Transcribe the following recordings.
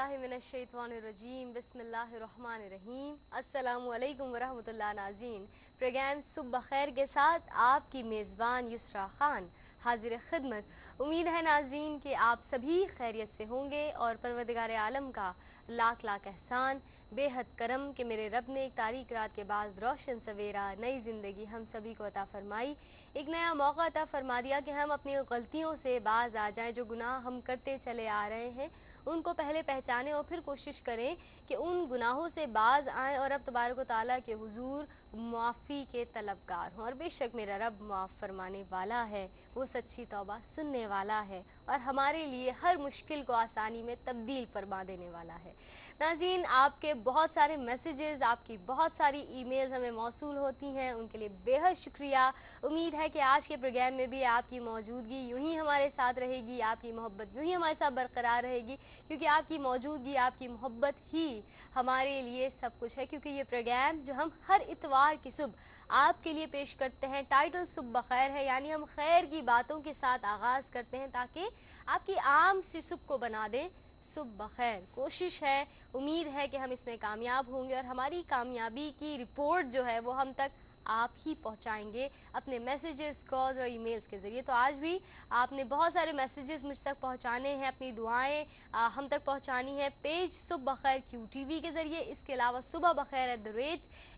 बिस्मिल्लाहि मिनश्शैतानिर्रजीम बिस्मिल्लाहिर्रहमानिर्रहीम अस्सलामु अलैकुम वरहमतुल्लाह नाज़रीन। प्रोग्राम सुबह खैर के साथ आपकी मेज़बान युसरा खान हाजिर खिदमत। उम्मीद है नाज़रीन कि आप सभी खैरियत से होंगे और परवरदिगार आलम का लाख लाख एहसान बेहद करम कि मेरे रब ने एक तारीक रात के बाद रोशन सवेरा नई ज़िंदगी हम सभी को अता फरमाई, एक नया मौका अता फरमा दिया कि हम अपनी गलतियों से बाज आ जाएं। जो गुनाह हम करते चले आ रहे हैं उनको पहले पहचानें और फिर कोशिश करें कि उन गुनाहों से बाज आएं और रब तबारक व तआला के हुजूर मुआफ़ी के तलबगार हों। और बेशक मेरा रब मुआफ़ फरमाने वाला है, वो सच्ची तौबा सुनने वाला है और हमारे लिए हर मुश्किल को आसानी में तब्दील फरमा देने वाला है। नाज़रीन, आपके बहुत सारे मैसेजेस, आपकी बहुत सारी ईमेल्स हमें मौसूल होती हैं, उनके लिए बेहद शुक्रिया। उम्मीद है कि आज के प्रोग्राम में भी आपकी मौजूदगी यूं ही हमारे साथ रहेगी, आपकी मोहब्बत यूं ही हमारे साथ बरकरार रहेगी, क्योंकि आपकी मौजूदगी, आपकी मोहब्बत ही हमारे लिए सब कुछ है। क्योंकि ये प्रोग्राम जो हम हर इतवार की सुबह आपके लिए पेश करते हैं, टाइटल सुबह खैर है, यानी हम खैर की बातों के साथ आगाज़ करते हैं ताकि आपकी आम सी सुबह को बना दें सुबह खैर। कोशिश है, उम्मीद है कि हम इसमें कामयाब होंगे और हमारी कामयाबी की रिपोर्ट जो है वो हम तक आप ही पहुंचाएंगे अपने मैसेजेस, कॉल्स और ईमेल्स के ज़रिए। तो आज भी आपने बहुत सारे मैसेजेस मुझ तक पहुंचाने हैं, अपनी दुआएं हम तक पहुंचानी है पेज सुबह खैर QTV के ज़रिए। इसके अलावा सुबह बखैर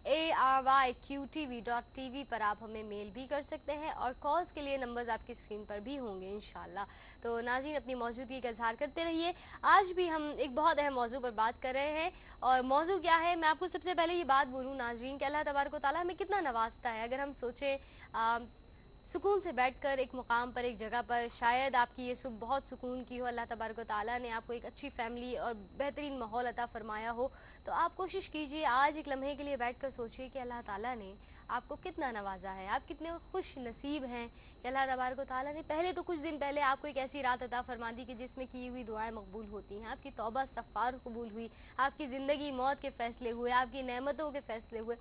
@ARYQTV.tv पर आप हमें मेल भी कर सकते हैं और कॉल्स के लिए नंबर्स आपकी स्क्रीन पर भी होंगे इंशाल्लाह। तो नाज़रीन, अपनी मौजूदगी का इज़हार करते रहिए। आज भी हम एक बहुत अहम मौजू पर बात कर रहे हैं और मौजू क्या है, मैं आपको सबसे पहले ये बात बोलूँ नाज़रीन कि अल्लाह तबारक व तआला हमें कितना नवाजता है। अगर हम सोचें सुकून से बैठकर एक मुकाम पर, एक जगह पर, शायद आपकी ये सुबह बहुत सुकून की हो, अल्लाह तबारक व तआला ने आपको एक अच्छी फैमिली और बेहतरीन माहौल अता फरमाया हो, तो आप कोशिश कीजिए आज एक लम्हे के लिए बैठकर सोचिए कि अल्लाह ताला ने आपको कितना नवाजा है, आप कितने खुश नसीब हैं कि अल्लाह तबारक व तआला ने पहले तो कुछ दिन पहले आपको एक ऐसी रात अता फरमा दी कि जिसमें की हुई दुआएं मकबूल होती हैं, आपकी तौबा इस्तग़फ़ार कबूल हुई, आपकी ज़िंदगी मौत के फ़ैसले हुए, आपकी नेमतों के फ़ैसले हुए।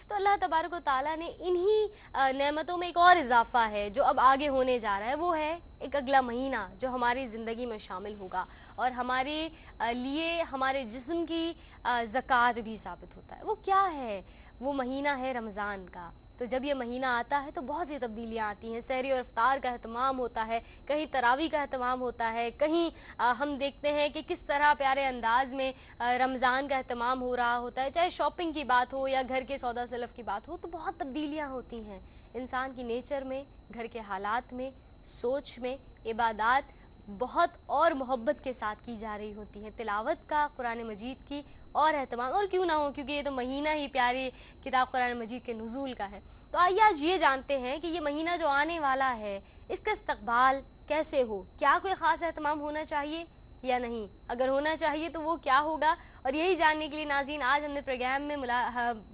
तो अल्लाह तबारक व तआला ने इन्हीं नेमतों में एक और इजाफ़ा है जो अब आगे होने जा रहा है, वो है एक अगला महीना जो हमारी ज़िंदगी में शामिल होगा और हमारे लिए हमारे जिस्म की ज़कात भी साबित होता है। वो क्या है? वो महीना है रमज़ान का। तो जब ये महीना आता है तो बहुत सी तब्दीलियाँ आती हैं। सहरी और इफ्तार का अहतमाम होता है, कहीं तरावी का अहतमाम होता है, कहीं हम देखते हैं कि किस तरह प्यारे अंदाज में रमज़ान का अहतमाम हो रहा होता है। चाहे शॉपिंग की बात हो या घर के सौदा सलफ़ की बात हो, तो बहुत तब्दीलियाँ होती हैं इंसान की नेचर में, घर के हालात में, सोच में। इबादात बहुत और मोहब्बत के साथ की जा रही होती हैं। तिलावत का कुरान मजीद की और एहतमाम, और क्यों ना हो, क्योंकि ये तो महीना ही प्यारी किताब कुरान मजीद के नुज़ूल का है। तो आइए आज ये जानते हैं कि ये महीना जो आने वाला है इसका इस्तक़बाल कैसे हो, क्या कोई ख़ास एहतमाम होना चाहिए या नहीं, अगर होना चाहिए तो वो क्या होगा। और यही जानने के लिए नाज़रीन आज हमने प्रोग्राम में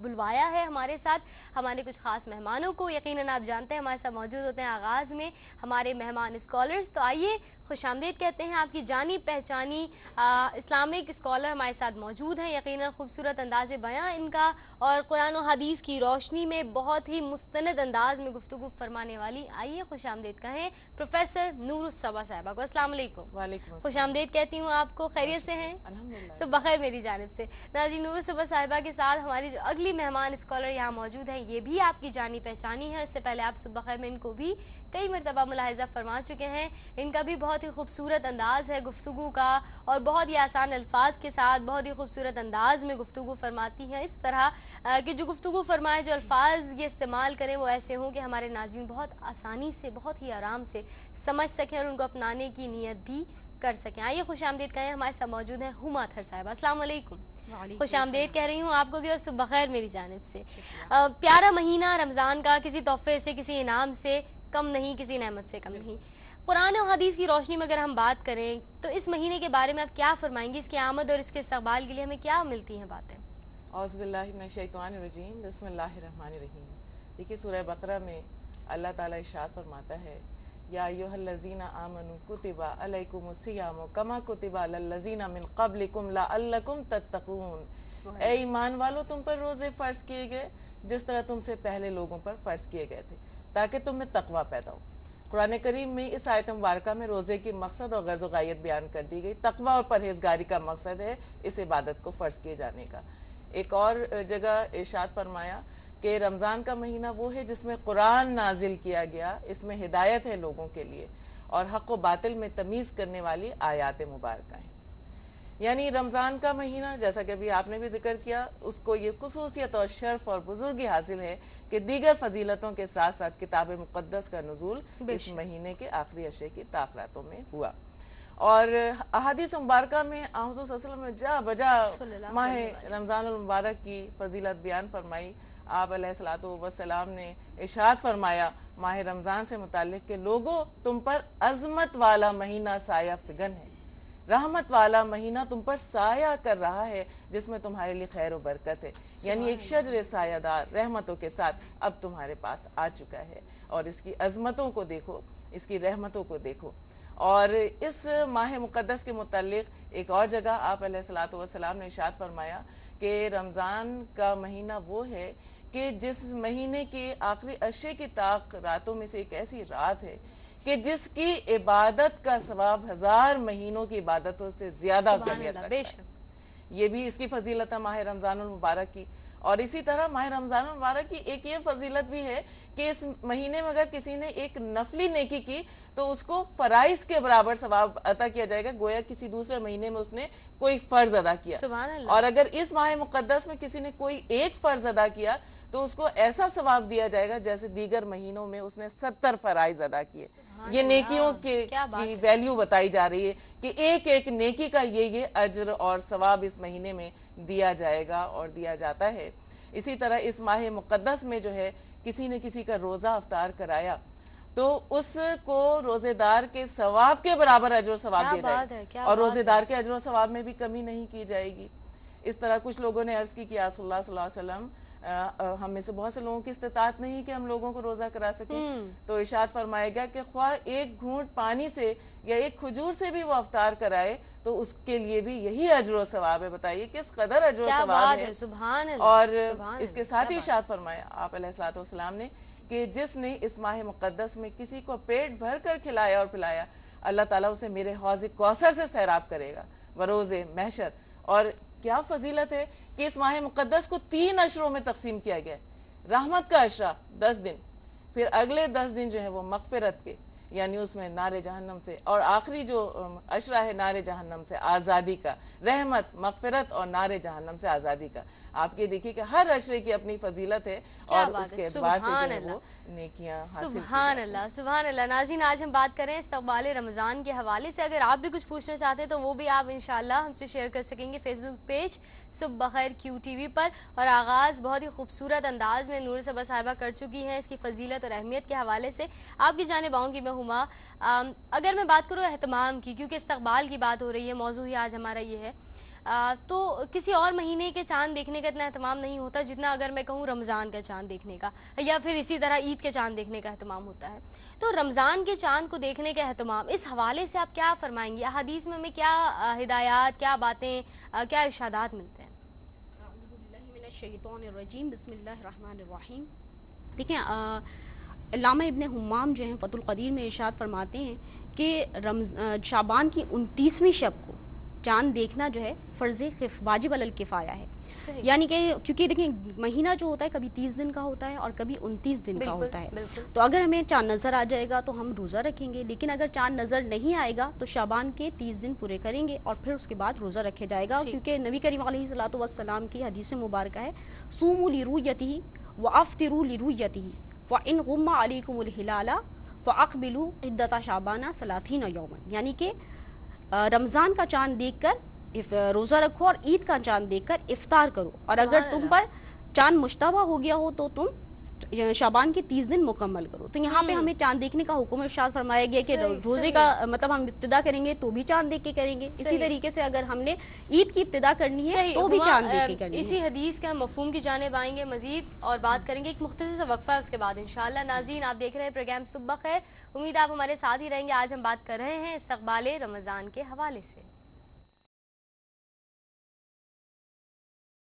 बुलवाया है हमारे साथ हमारे कुछ ख़ास मेहमानों को। यकीनन आप जानते हैं हमारे साथ मौजूद होते हैं आगाज़ में हमारे मेहमान स्कॉलर्स। तो आइए खुशामदीद कहते हैं आपकी जानी पहचानी इस्लामिक स्कॉलर हमारे साथ मौजूद हैं। यकीनन खूबसूरत अंदाज़ बयां इनका और कुरान और हदीस की रोशनी में बहुत ही मुस्तनद अंदाज में गुफ्तगू फरमाने वाली, आइए खुशामदीद कहें प्रोफेसर नूरुस्सबा साहिबा को। अस्सलाम वालेकुम। खुशामदीद कहती हूँ आपको, खैरियत से हैं? अल्हम्दुलिल्लाह, सब बखैर मेरी जानिब से। नाज़रीन, नूरुस्सबा साहिबा के साथ हमारी जो अगली मेहमान स्कॉलर यहाँ मौजूद हैं ये भी आपकी जानी पहचानी है। इससे पहले आप सुबह खैर में इनको भी कई मरतबा मुलाहिज़ा फरमा चुके हैं। इनका भी बहुत ही खूबसूरत अंदाज़ है गुफ्तगू का और बहुत ही आसान अल्फाज के साथ बहुत ही खूबसूरत अंदाज में गुफ्तगू फरमाती हैं। इस तरह कि जो गुफ्तगू फरमाए, जो अल्फाज ये इस्तेमाल करें वो ऐसे हों कि हमारे नाज़रीन बहुत आसानी से, बहुत ही आराम से समझ सकें और उनको अपनाने की नीयत भी कर सकें। आइए खुशामदीद कहें, हमारे साथ मौजूद हैं हुमा अतहर साहिबा। अस्सलाम वालेकुम। खुशामदीद कह रही हूँ आपको भी और सुबह खैर मेरी जानिब से। प्यारा महीना रमज़ान का किसी तोहफे से, किसी इनाम से कम नहीं, किसी नेमत से कम नहीं। कुरान और हदीस की रोशनी में अगर हम बात करें तो इस महीने के बारे में आप क्या फरमाएंगी, इसकी आमद और इसके इस्तक़बाल के लिए हमें क्या मिलती हैं बातें? औज़ुबिल्लाहि मिनश्शैतानिर्रजीम बिस्मिल्लाहिर्रहमानिर्रहीम। देखिए सूरह बकरा में अल्लाह ताला इरशाद फरमाता है, या अय्युहल्लज़ीना आमनू कुतिबा अलैकुमुस्सियामु कमा कुतिबा अलल्लज़ीना मिन क़ब्लिकुम लअल्लकुम तत्तक़ून। ए ईमान वालों, तुम पर रोज़े फ़र्ज़ किए गए जिस तरह तुमसे पहले लोगों पर फ़र्ज़ किए गए थे ताकि तुम में तक़वा पैदा हो। कुरान करीम में इस आयत मुबारक में रोज़े की मकसद और गर्ज़ गायत बयान कर दी गई। तकवा और परहेजगारी का मकसद है इस इबादत को फ़र्ज़ किए जाने का। एक और जगह इरशाद फरमाया कि रमज़ान का महीना वो है जिसमें कुरान नाजिल किया गया, इसमें हिदायत है लोगों के लिए और हक़ व बातिल में तमीज़ करने वाली आयात मुबारक हैं। यानी रमज़ान का महीना, जैसा कि अभी आपने भी जिक्र किया, उसको ये खुसूसियत और शर्फ और बुजुर्गी हासिल है कि दीगर फजीलतों के साथ साथ किताब मुक़द्दस का नुज़ूल इस महीने के आखिरी अशरे की ताक़रातों में हुआ। और अहादीस मुबारक में आज़ सल्लल्लाहु अलैहि वसल्लम ने जा बजा माह रमज़ान मुबारक की फजीलत बयान फरमाई। आप अलैहिस्सलातु वस्सलाम ने इरशाद फरमाया माह रमज़ान से मुताल्लिक़ के लोगों, तुम पर अज़मत वाला महीना साया फिगन है, रहमत वाला महीना तुम पर साया कर रहा है जिसमें तुम्हारे लिए खैर और बरकत है। यानी एक शजर सायादार रहमतों के साथ अब तुम्हारे पास आ चुका है और इसकी अजमतों को देखो, इसकी रहमतों को देखो। और इस माह मुक़द्दस के मुताल्लिक़ एक और जगह आप अलैहिस्सलातु वस्सलाम ने इरशाद फरमाया कि रमज़ान का महीना वो है कि जिस महीने के आखिरी अशरे की ताक रातों में से एक ऐसी रात है कि जिसकी इबादत का सवाब 1000 महीनों की इबादतों से ज्यादा अफजलियत रखता है। ये भी इसकी फजीलत है माह रमज़ान मुबारक की। और इसी तरह माह रमज़ान मुबारक की एक ये फजीलत भी है कि इस महीने में अगर किसी ने एक नफली नेकी की तो उसको फराइज के बराबर सवाब अता किया जाएगा, गोया किसी दूसरे महीने में उसने कोई फर्ज अदा किया। और अगर इस माह मुक़द्दस में किसी ने कोई एक फर्ज अदा किया तो उसको ऐसा सवाब दिया जाएगा जैसे दीगर महीनों में उसने 70 फराइज अदा किए। ये नेकियों की वैल्यू बताई जा रही है कि एक एक नेकी का ये अज्र और सवाब इस महीने में दिया जाएगा और दिया जाता है। इसी तरह इस माह मुक़द्दस में जो है किसी ने किसी का रोज़ा अफ्तार कराया तो उसको रोजेदार के सवाब के बराबर अज्र और सवाब दिया जाएगा और रोजेदार के अज्र और सवाब में भी कमी नहीं की जाएगी। इस तरह कुछ लोगों ने अर्ज की कि रसूलुल्लाह सल्लल्लाहु अलैहि वसल्लम हम में से बहुत से लोगों की इस्तिताअत नहीं कि हम लोगों को रोजा करा सकें, तो इरशाद फरमाएगा कि ख्वाह एक घूंट पानी से या एक खजूर से भी वो अफ्तार कराए तो उसके लिए भी यही अज्र और सवाब है। बताइए किस कदर अज्र और सवाब है। सुभान अल्लाह, और इसके साथ ही इरशाद फरमाया आप अलैहिस्सलातु वस्सलाम ने कि जिसने इस माह मुक़द्दस में किसी को पेट भर कर खिलाया और पिलाया, अल्लाह ताला उसे मेरे हौज़ कौसर से सैराब करेगा बरोज़े महशर। और क्या फजीलत है कि इस माह मुक़द्दस को 3 अशरों में तकसीम किया गया है। रहमत का अशरा 10 दिन, फिर अगले 10 दिन जो है वो मग़फ़िरत के, यानी उसमें नारे जहन्नम से, और आखिरी जो अशरा है नारे जहन्नम से आज़ादी का। रहमत, मग़फ़िरत और नारे जहन्नम से आज़ादी का। आप ये देखिए कि हर अशरे की अपनी फजीलत है और उसके एतबार से जो है वो नेकियां हासिल। सुभान अल्लाह, सुभान अल्लाह। नाज़रीन, आज हम बात करें इस्तक़बाल रमज़ान के हवाले से। अगर आप भी कुछ पूछना चाहते हैं तो वो भी आप इंशाअल्लाह हमसे शेयर कर सकेंगे फेसबुक पेज सुबह बख़ैर QTV पर। और आगाज़ बहुत ही खूबसूरत अंदाज में नूर सबा साहिबा कर चुकी हैं इसकी फजीलत और अहमियत के हवाले से। आपकी जानिब आऊँगी मैं हुमा। अगर मैं बात करूँ एहतमाम की, क्योंकि इस्तक़बाल की बात हो रही है, मौजू ही आज हमारा ये है, तो किसी और महीने के चांद देखने का इतना एहतमाम नहीं होता जितना अगर मैं कहूँ रमज़ान का चांद देखने का, या फिर इसी तरह ईद के चांद देखने का एहतमाम होता है। तो रमज़ान के चांद को देखने का एहतमाम, इस हवाले से आप क्या फरमाएंगे? हदीस में हमें क्या हिदायत, क्या बातें, क्या इरशादात मिलते हैं? बिस्मिल्लाहिर्रहमानिर्रहीम। देखिए, अल्लामा इब्न हुम्माम जो हैं फ़तहुल क़दीर में इरशाद फरमाते हैं कि शाबान की 29वीं शब को चांद देखना जो है फ़र्ज़ वाजिब अलल किफ़ाया है। यानी कि क्योंकि देखिए महीना जो होता है कभी 30 दिन का होता है और कभी 29 दिन का होता है। तो अगर हमें चांद नज़र आ जाएगा तो हम रोज़ा रखेंगे, लेकिन अगर चांद नज़र नहीं आएगा तो शाबान के 30 दिन पूरे करेंगे और फिर उसके बाद रोज़ा रखा जाएगा। क्योंकि नबी करीम अलैहिस्सलातु वस्सलाम की हदीस मुबारक है, सूमू लिरुयतिही व अफ्तिरू लिरुयतिही व इन गुम्मा अलैकुमुल हिलाला व अक़बिलू इद्दता शाबाना 30 यौमन। यानी कि रमज़ान का चांद देखकर रोज़ा रखो और ईद का चांद देखकर इफ्तार करो, और अगर तुम पर चांद मुश्तबा हो गया हो तो तुम शाबान के 30 दिन मुकम्मल करो। तो यहाँ पे हमें चांद देखने का हुक्म इरशाद फरमाया गया कि रोज़े का मतलब हम इब्तिदा करेंगे तो भी चांद देख के करेंगे। इसी तरीके से अगर हमने ईद की इब्तिदा करनी है तो भी चांद देख के करनी है। इसी हदीस के हम मफ़हूम की जानिब आएंगे मज़ीद और बात करेंगे। एक मुख्तसर सा वक्फा है, उसके बाद इंशाअल्लाह। नाज़रीन, आप देख रहे हैं प्रोग्राम सुबह खैर, उम्मीद आप हमारे साथ ही रहेंगे। आज हम बात कर रहे हैं इस्तक़बाल रमज़ान के हवाले से।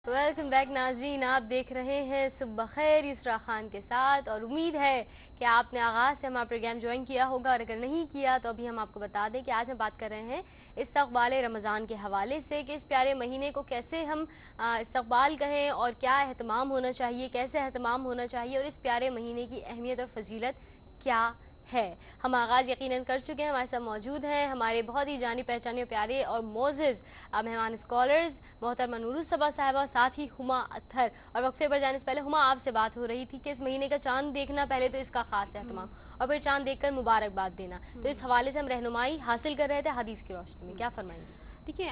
वेलकम बैक नाज़रीन, आप देख रहे हैं सुबह खैर युसरा खान के साथ, और उम्मीद है कि आपने आगाज़ से हमारा प्रोग्राम ज्वाइन किया होगा, और अगर नहीं किया तो अभी हम आपको बता दें कि आज हम बात कर रहे हैं इस्तक़बाल रमज़ान के हवाले से कि इस प्यारे महीने को कैसे हम इस्तक़बाल कहें और क्या एहतमाम होना चाहिए, कैसे एहतमाम होना चाहिए, और इस प्यारे महीने की अहमियत और फजीलत क्या है। हम आगाज़ यकीनन कर चुके हैं, हमारे साथ मौजूद हैं हमारे बहुत ही जानी पहचाने प्यारे और मोज़िज़ मेहमान स्कॉलर्स मोहतरमा नूरुस्सबा साहिबा, साथ ही हुमा अत्थर। और वक्फे पर जाने से पहले हुमा, आपसे बात हो रही थी कि इस महीने का चांद देखना, पहले तो इसका ख़ास एहतमाम, और फिर चांद देखकर मुबारकबाद देना, तो इस हवाले से हम रहनुमाई हासिल कर रहे थे हदीस की रोशनी में, क्या फरमाएंगे? देखिए,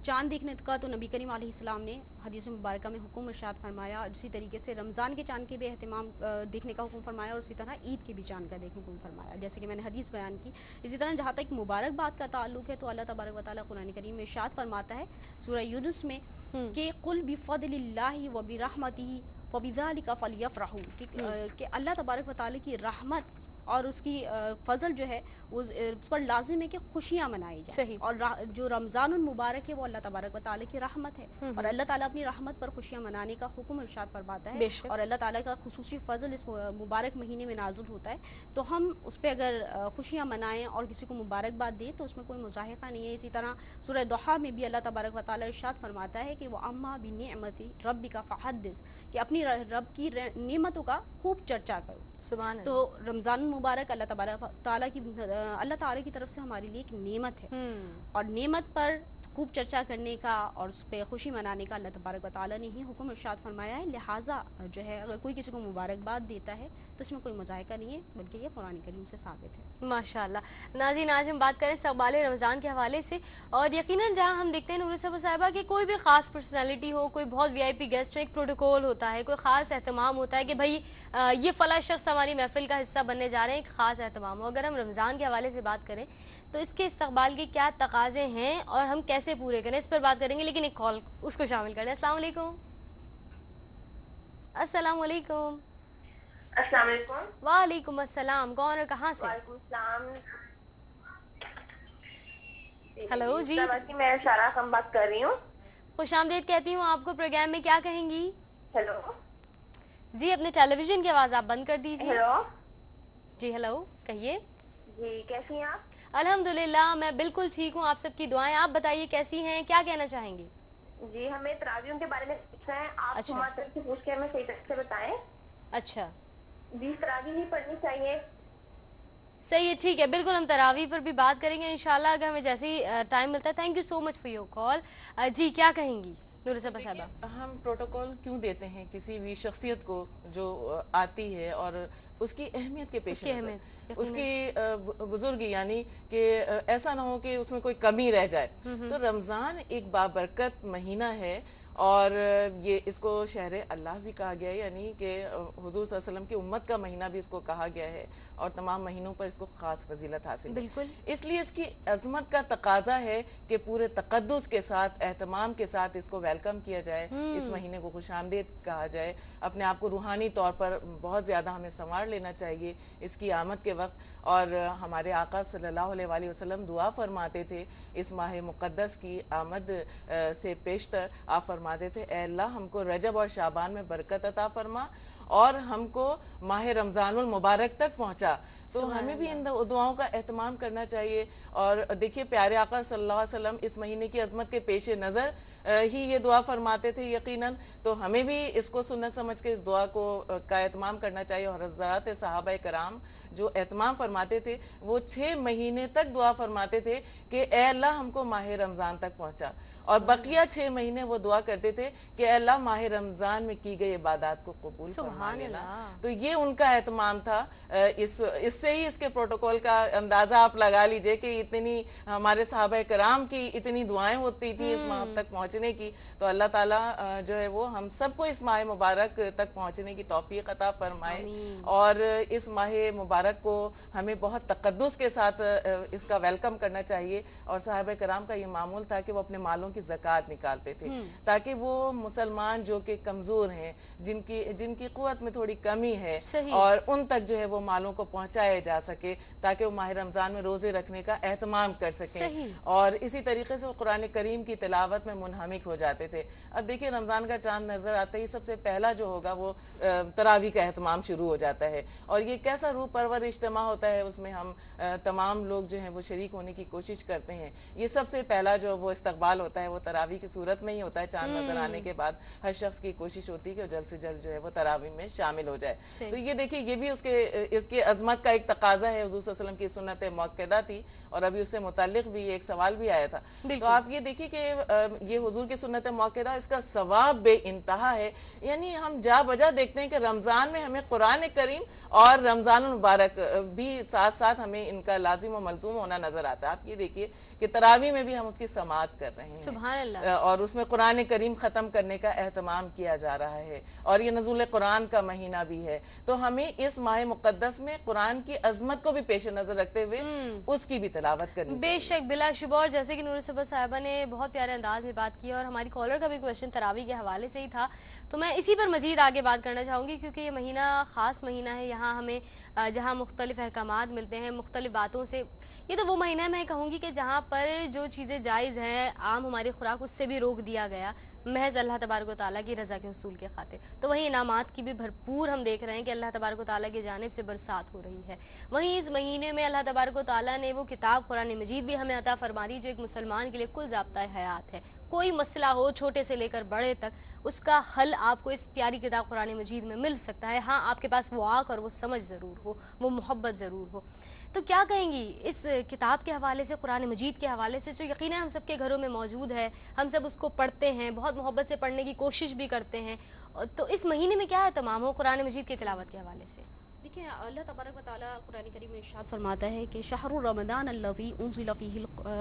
चाँद देखने का तो नबी करीम अलैहिस्सलाम ने हदीस मुबारक में हुक्म इरशाद फरमाया, इसी तरीके से रमज़ान के चाँद के भी एहतमाम देखने का हुक्म फरमाया, और उसी तरह ईद के भी चाँद का देखने का हुक्म फरमाया, जैसे कि मैंने हदीस बयान की। इसी तरह जहाँ तक मुबारकबाद का ताल्लुक है तो अल्लाह तबारक व तआला कुरान करीम में इरशाद फरमाता है सूरह यूनुस में कि कुल बिफ़ज़लिल्लाहि व बिरहमतिही फ़बिज़ालिका फ़लयफ़रहू, कि अल्लाह तबारक व तआला की रहमत और उसकी फ़ज़ल जो है उस पर लाजिम है कि खुशियाँ मनाई जाए। और जो रमज़ान मुबारक है वो अल्लाह तबारक व तआला की रहमत है, और अल्लाह ताला अपनी रहमत पर खुशियाँ मनाने का हुक्म इरशाद फरमाता है, और अल्लाह ताला का खुसूसी फ़ज़ल इस मुबारक महीने में नाज़िल होता है, तो हम उस पर अगर खुशियाँ मनाएँ और किसी को मुबारकबाद दें तो उसमें कोई मुज़ाहिक़ा नहीं है। इसी तरह सूरह दुहा में भी अल्लाह तबारक व तआला इरशाद फरमाता है कि वो अम्मा बिनिअमति रब्बिका फ़हद्दिस, कि अपनी रब की नेमतों का खूब चर्चा करो। सुभान तो रमज़ान मुबारक अल्लाह तबारक अल्लाह ताला की तरफ से हमारे लिए एक नेमत है, और नेमत पर खूब चर्चा करने का और उस पर खुशी मनाने का अल्लाह तबारक व तआला ने ही हुक्म इरशाद फरमाया है। लिहाजा जो है अगर कोई किसी को मुबारकबाद देता है तो इसमें कोई मुज़ाहिक़ा नहीं है, बल्कि ये कुरान करीम से साबित है। माशाल्लाह। नाज़रीन, आज हम बात करें इस्तक़बाल रमज़ान के हवाले से, और यकीनन जहाँ हम देखते हैं नूरुस्सबा साहिबा कि कोई भी ख़ास पर्सनैलिटी हो, कोई बहुत वीआईपी गेस्ट हो, एक प्रोटोकॉल होता है, कोई ख़ास एहतमाम होता है कि भाई ये फ़ला शख्स हमारी महफ़िल का हिस्सा बनने जा रहे हैं, एक ख़ास एहतमाम हो। अगर हम रमज़ान के हवाले से बात करें तो इसके इस्तक़बाल के क्या तकाज़े हैं और हम कैसे पूरे करें, इस पर बात करेंगे, लेकिन एक कॉल उसको शामिल करें। अस्सलाम वालेकुम। अस्सलाम वालेकुम। अस्सलाम वालेकुम। वालेकुम अस्सलाम। कौन और कहाँ से? वालेकुम सलाम। हेलो जी, मैं शारा खम बात कर रही हूँ। खुशामदीद कहती हूँ आपको प्रोग्राम में, क्या कहेंगी? हेलो जी, अपने टेलीविजन की आवाज़ आप बंद कर दीजिए। हेलो जी हेलो, कहिए। जी, कैसी हैं आप? अल्हम्दुलिल्लाह, मैं बिल्कुल ठीक हूँ, आप सबकी दुआएं। आप बताइए कैसी हैं, क्या कहना चाहेंगी? जी, हमें तरावियों के बारे में पूछना है, आप अच्छा। हमारी तरफ से पूछ के हमें सही तरह से बताएं। अच्छा, जी, तरावी ही पढ़नी चाहिए। सही है, ठीक है, बिल्कुल हम तरावी पर भी बात करेंगे इंशाल्लाह, अगर हमें जैसे ही टाइम मिलता है। Thank you so much for your call. जी, क्या कहेंगी नूरुस्सबा साहिबा? हम प्रोटोकॉल क्यों देते हैं किसी भी शख्सियत को जो आती है, और उसकी अहमियत के पेश नज़र उसकी बुजुर्गी, यानी कि ऐसा ना हो कि उसमें कोई कमी रह जाए। तो रमज़ान एक बाबरकत महीना है, और ये इसको शहर अल्लाह भी कहा गया है, यानी कि हुजूर सल्लल्लाहु अलैहि वसल्लम की उम्मत का महीना भी इसको कहा गया है, और तमाम महीनों पर इसको खास फजीलत हासिल है। बिल्कुल, इसलिए इसकी अजमत का तकाजा है कि पूरे तकद्दुस के साथ, एहतमाम के साथ इसको वेलकम किया जाए, इस महीने को खुशामदीद कहा जाए। अपने आप को रूहानी तौर पर बहुत ज़्यादा हमें संवार लेना चाहिए इसकी आमद के वक्त। और हमारे आका सल्लल्लाहु अलैहि वसल्लम दुआ फरमाते थे इस माह मुक़द्दस की आमद से पेशतर, आप फरमाते थे, ए अल्लाह हमको रजब और शाबान में बरकत अता फरमा और हमको माह रमज़ानुल मुबारक तक पहुँचा। तो हमें भी इन दुआओं का एहतमाम करना चाहिए। और देखिए, प्यारे आका सल्लल्लाहु अलैहि वसल्लम इस महीने की अजमत के पेश नज़र ही ये दुआ फरमाते थे यकीनन, तो हमें भी इसको सुन्नत समझ के इस दुआ को का एहतमाम करना चाहिए। और हज़रात सहाबा कराम जो एहतमाम फरमाते थे, वो 6 महीने तक दुआ फरमाते थे कि ए अल्लाह हमको माह रमज़ान तक पहुँचा, और बकिया 6 महीने वो दुआ करते थे कि अल्लाह माह रमज़ान में की गई इबादत को कबूल फरमा लेना। तो ये उनका एहतमाम था। इससे ही इसके प्रोटोकॉल का अंदाज़ा आप लगा लीजिए कि इतनी हमारे सहाबा कराम की इतनी दुआएं होती थी इस माह तक पहुँचने की। तो अल्लाह ताला जो है वो हम सबको इस माह मुबारक तक पहुँचने की तौफीक अता फरमाए, और इस माह मुबारक को हमें बहुत तकद्दुस के साथ इसका वेलकम करना चाहिए। और सहाबा कराम का ये मामूल था कि वो अपने मालों की की ज़कात निकालते थे, ताकि वो मुसलमान जो कि कमज़ोर हैं, जिनकी क़ुव्वत में थोड़ी कमी है, और उन तक जो है वो मालों को पहुँचाया जा सके, ताकि वो माह रमज़ान में रोज़े रखने का एहतमाम कर सकें। और इसी तरीके से वो कुरान करीम की तिलावत में मुनहमिक हो जाते थे। अब देखिए रमज़ान का चांद नज़र आते ही सबसे पहला जो होगा वो तरावी का एहतमाम शुरू हो जाता है, और ये कैसा रूह परवर इज्तिमा होता है, उसमें हम तमाम लोग जो हैं वो शरीक होने की कोशिश करते हैं। ये सबसे पहला जो वो इस्तकबाल होता है वो तरावी की सूरत में ही होता है। चांद नजर आने के बाद हर शख्स की कोशिश होती है कि जल्द से जल्द जो है वो तरावी में शामिल हो जाए। तो ये देखिए ये भी इसके अजमत का एक तकाजा है। हुजूर सल्लल्लाहु अलैहि वसल्लम की सुन्नत मुअक्कदा थी, और अभी उससे मुताल्लिक भी एक सवाल भी आया था। तो आप ये देखिए कि ये हुजूर की सुन्नत मुअक्कदा, इसका सवाब बेइंतहा है। यानी हम जा बजा देखते हैं कि रमज़ान में हमें कुरान करीम और रमज़ान मुबारक भी साथ साथ हमें इनका लाजिम और मलजूम होना नजर आता है। आप ये देखिए कि तरावी में भी हम उसकी समाअत कर रहे हैं, सुभान अल्लाह, और उसमें कुरान करीम ख़त्म करने का एहतमाम किया जा रहा है, और ये नज़ुल कुरान का महीना भी है। तो हमें इस माह मुक़द्दस में कुरान की अजमत को भी पेश नज़र रखते हुए उसकी भी तिलावत करनी चाहिए। बेशक, बिलाशुबा। और जैसे कि नूर सफर साहिबा ने बहुत प्यारे अंदाज में बात की, और हमारी कॉलर का भी क्वेश्चन तरावी के हवाले से ही था, तो मैं इसी पर मज़ीद आगे बात करना चाहूँगी, क्योंकि ये महीना ख़ास महीना है। यहाँ हमें जहाँ मुख्तलिफ अहकामात मिलते हैं मुख्तलिफ बातों से। ये तो वो महीना है, मैं कहूँगी कि जहाँ पर जो चीज़ें जायज़ हैं, आम हमारी खुराक, उससे भी रोक दिया गया महज अल्लाह तबारक व तआला की रज़ा के हुसूल के खातिर। तो वहीं इनामात की भी भरपूर हम देख रहे हैं कि अल्लाह तबारक व तआला की जानिब से बरसात हो रही है। वहीं इस महीने में अल्लाह तबारक व तआला ने वो किताब कुरान मजीद भी हमें अता फरमा दी, जो एक मुसलमान के लिए कुल ज़ाब्ता हयात है। कोई मसला हो, छोटे से लेकर बड़े तक, उसका हल आपको इस प्यारी किताब कुरान मजीद में मिल सकता है। हाँ, आपके पास वो आँख और वो समझ ज़रूर हो, वो मोहब्बत ज़रूर हो। तो क्या कहेंगी इस किताब के हवाले से, कुरान मजीद के हवाले से, जो यकीनन हम सब के घरों में मौजूद है, हम सब उसको पढ़ते हैं, बहुत मोहब्बत से पढ़ने की कोशिश भी करते हैं, तो इस महीने में क्या है तमाम हो कुरान मजीद की तिलावत के हवाले से? देखिए, अल्लाह तबारक व तआला कुरान करीम में इरशाद फरमाता है कि शहरु रमज़ान अल्लज़ी उनज़िला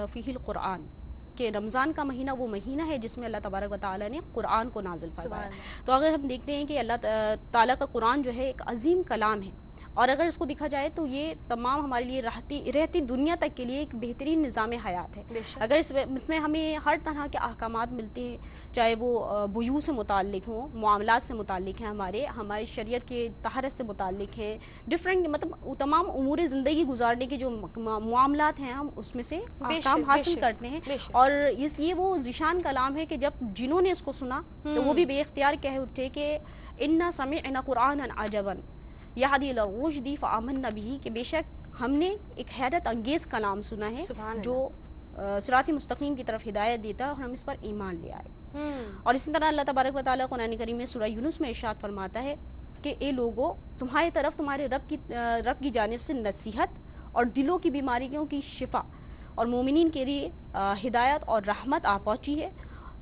फ़ीहिल कुरान, कि रमज़ान का महीना वो महीना है जिसमें अल्लाह तबारक व तआला ने कुरान को नाजिल फरमाया। तो अगर हम देखते हैं कि अल्लाह ताला का कुरान जो है एक अजीम कलाम है, और अगर इसको देखा जाए तो ये तमाम हमारे लिए रहती दुनिया तक के लिए एक बेहतरीन निज़ाम हयात है। अगर इसमें हमें हर तरह के अहकामात मिलते हैं, चाहे वो बुयू से मुताल्लिक हों, मामलात से मुताल्लिक हैं, हमारी शरीयत के तहरत से मुताल्लिक हैं, डिफरेंट मतलब तमाम उमूर ज़िंदगी गुजारने के जो मामलात हैं, हम उसमें से अहकाम हासिल करते हैं। और ये वो ज़ीशान कलाम है कि जब जिन्होंने इसको सुना तो वो भी बेख्तियार कह उठे कि इन्ना समिअना कुरानन अजबन यहदी इला रुश्दी फ़आमन्ना बिही, कि बेशक हमने एक हैरत अंगेज़ कलाम सुना है जो सिरात मुस्तकीम की तरफ हिदायत देता है, और हम इस पर ईमान ले आए। और इसी तरह अल्लाह तबारक व तआला कुरान करीम में सूरह यूनुस में इरशाद फरमाता है कि ए लोगो, तुम्हारी तरफ तुम्हारे रब की जानिब से नसीहत और दिलों की बीमारियों की शिफा और मोमिनीन के लिए हिदायत और रहमत आ पहुँची है।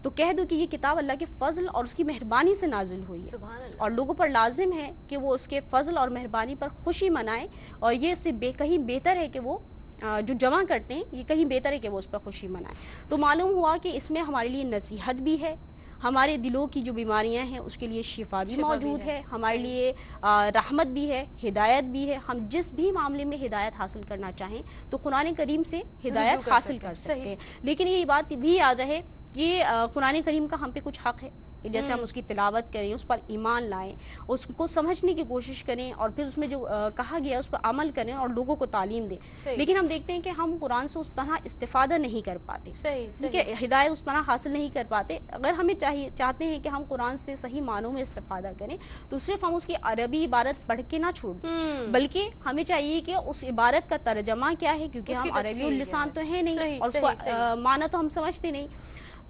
तो कह दो कि ये किताब अल्लाह के फ़ज़ल और उसकी मेहरबानी से नाजिल हुई है, और लोगों पर लाजिम है कि वो उसके फ़ज़ल और मेहरबानी पर खुशी मनाएं, और ये इससे कहीं बेहतर है कि वो जो जमा करते हैं, ये कहीं बेहतर है कि वो उस पर खुशी मनाएं। तो मालूम हुआ कि इसमें हमारे लिए नसीहत भी है, हमारे दिलों की जो बीमारियां हैं उसके लिए शिफा भी मौजूद है, हमारे लिए रहमत भी है, हिदायत भी है। हम जिस भी मामले में हिदायत हासिल करना चाहें तो कुरान करीम से हिदायत हासिल कर सकते हैं। लेकिन ये बात भी याद रहे कि कुरान करीम का हम पे कुछ हक़ है कि जैसे हम उसकी तिलावत करें, उस पर ईमान लाएं, उसको समझने की कोशिश करें, और फिर उसमें जो कहा गया उस पर अमल करें और लोगों को तालीम दें। लेकिन हम देखते हैं कि हम कुरान से उस तरह इस्तिफादा नहीं कर पाते, ठीक है, हिदायत उस तरह हासिल नहीं कर पाते। अगर हमें चाहते हैं कि हम कुरान से सही मानों में इस्तिफादा करें तो सिर्फ हम उसकी अरबी इबारत पढ़ के ना छोड़ दें, बल्कि हमें चाहिए कि उस इबारत का तर्जमा क्या है, क्योंकि हम अरबी लिसान तो है नहीं और उसको माना तो हम समझते नहीं,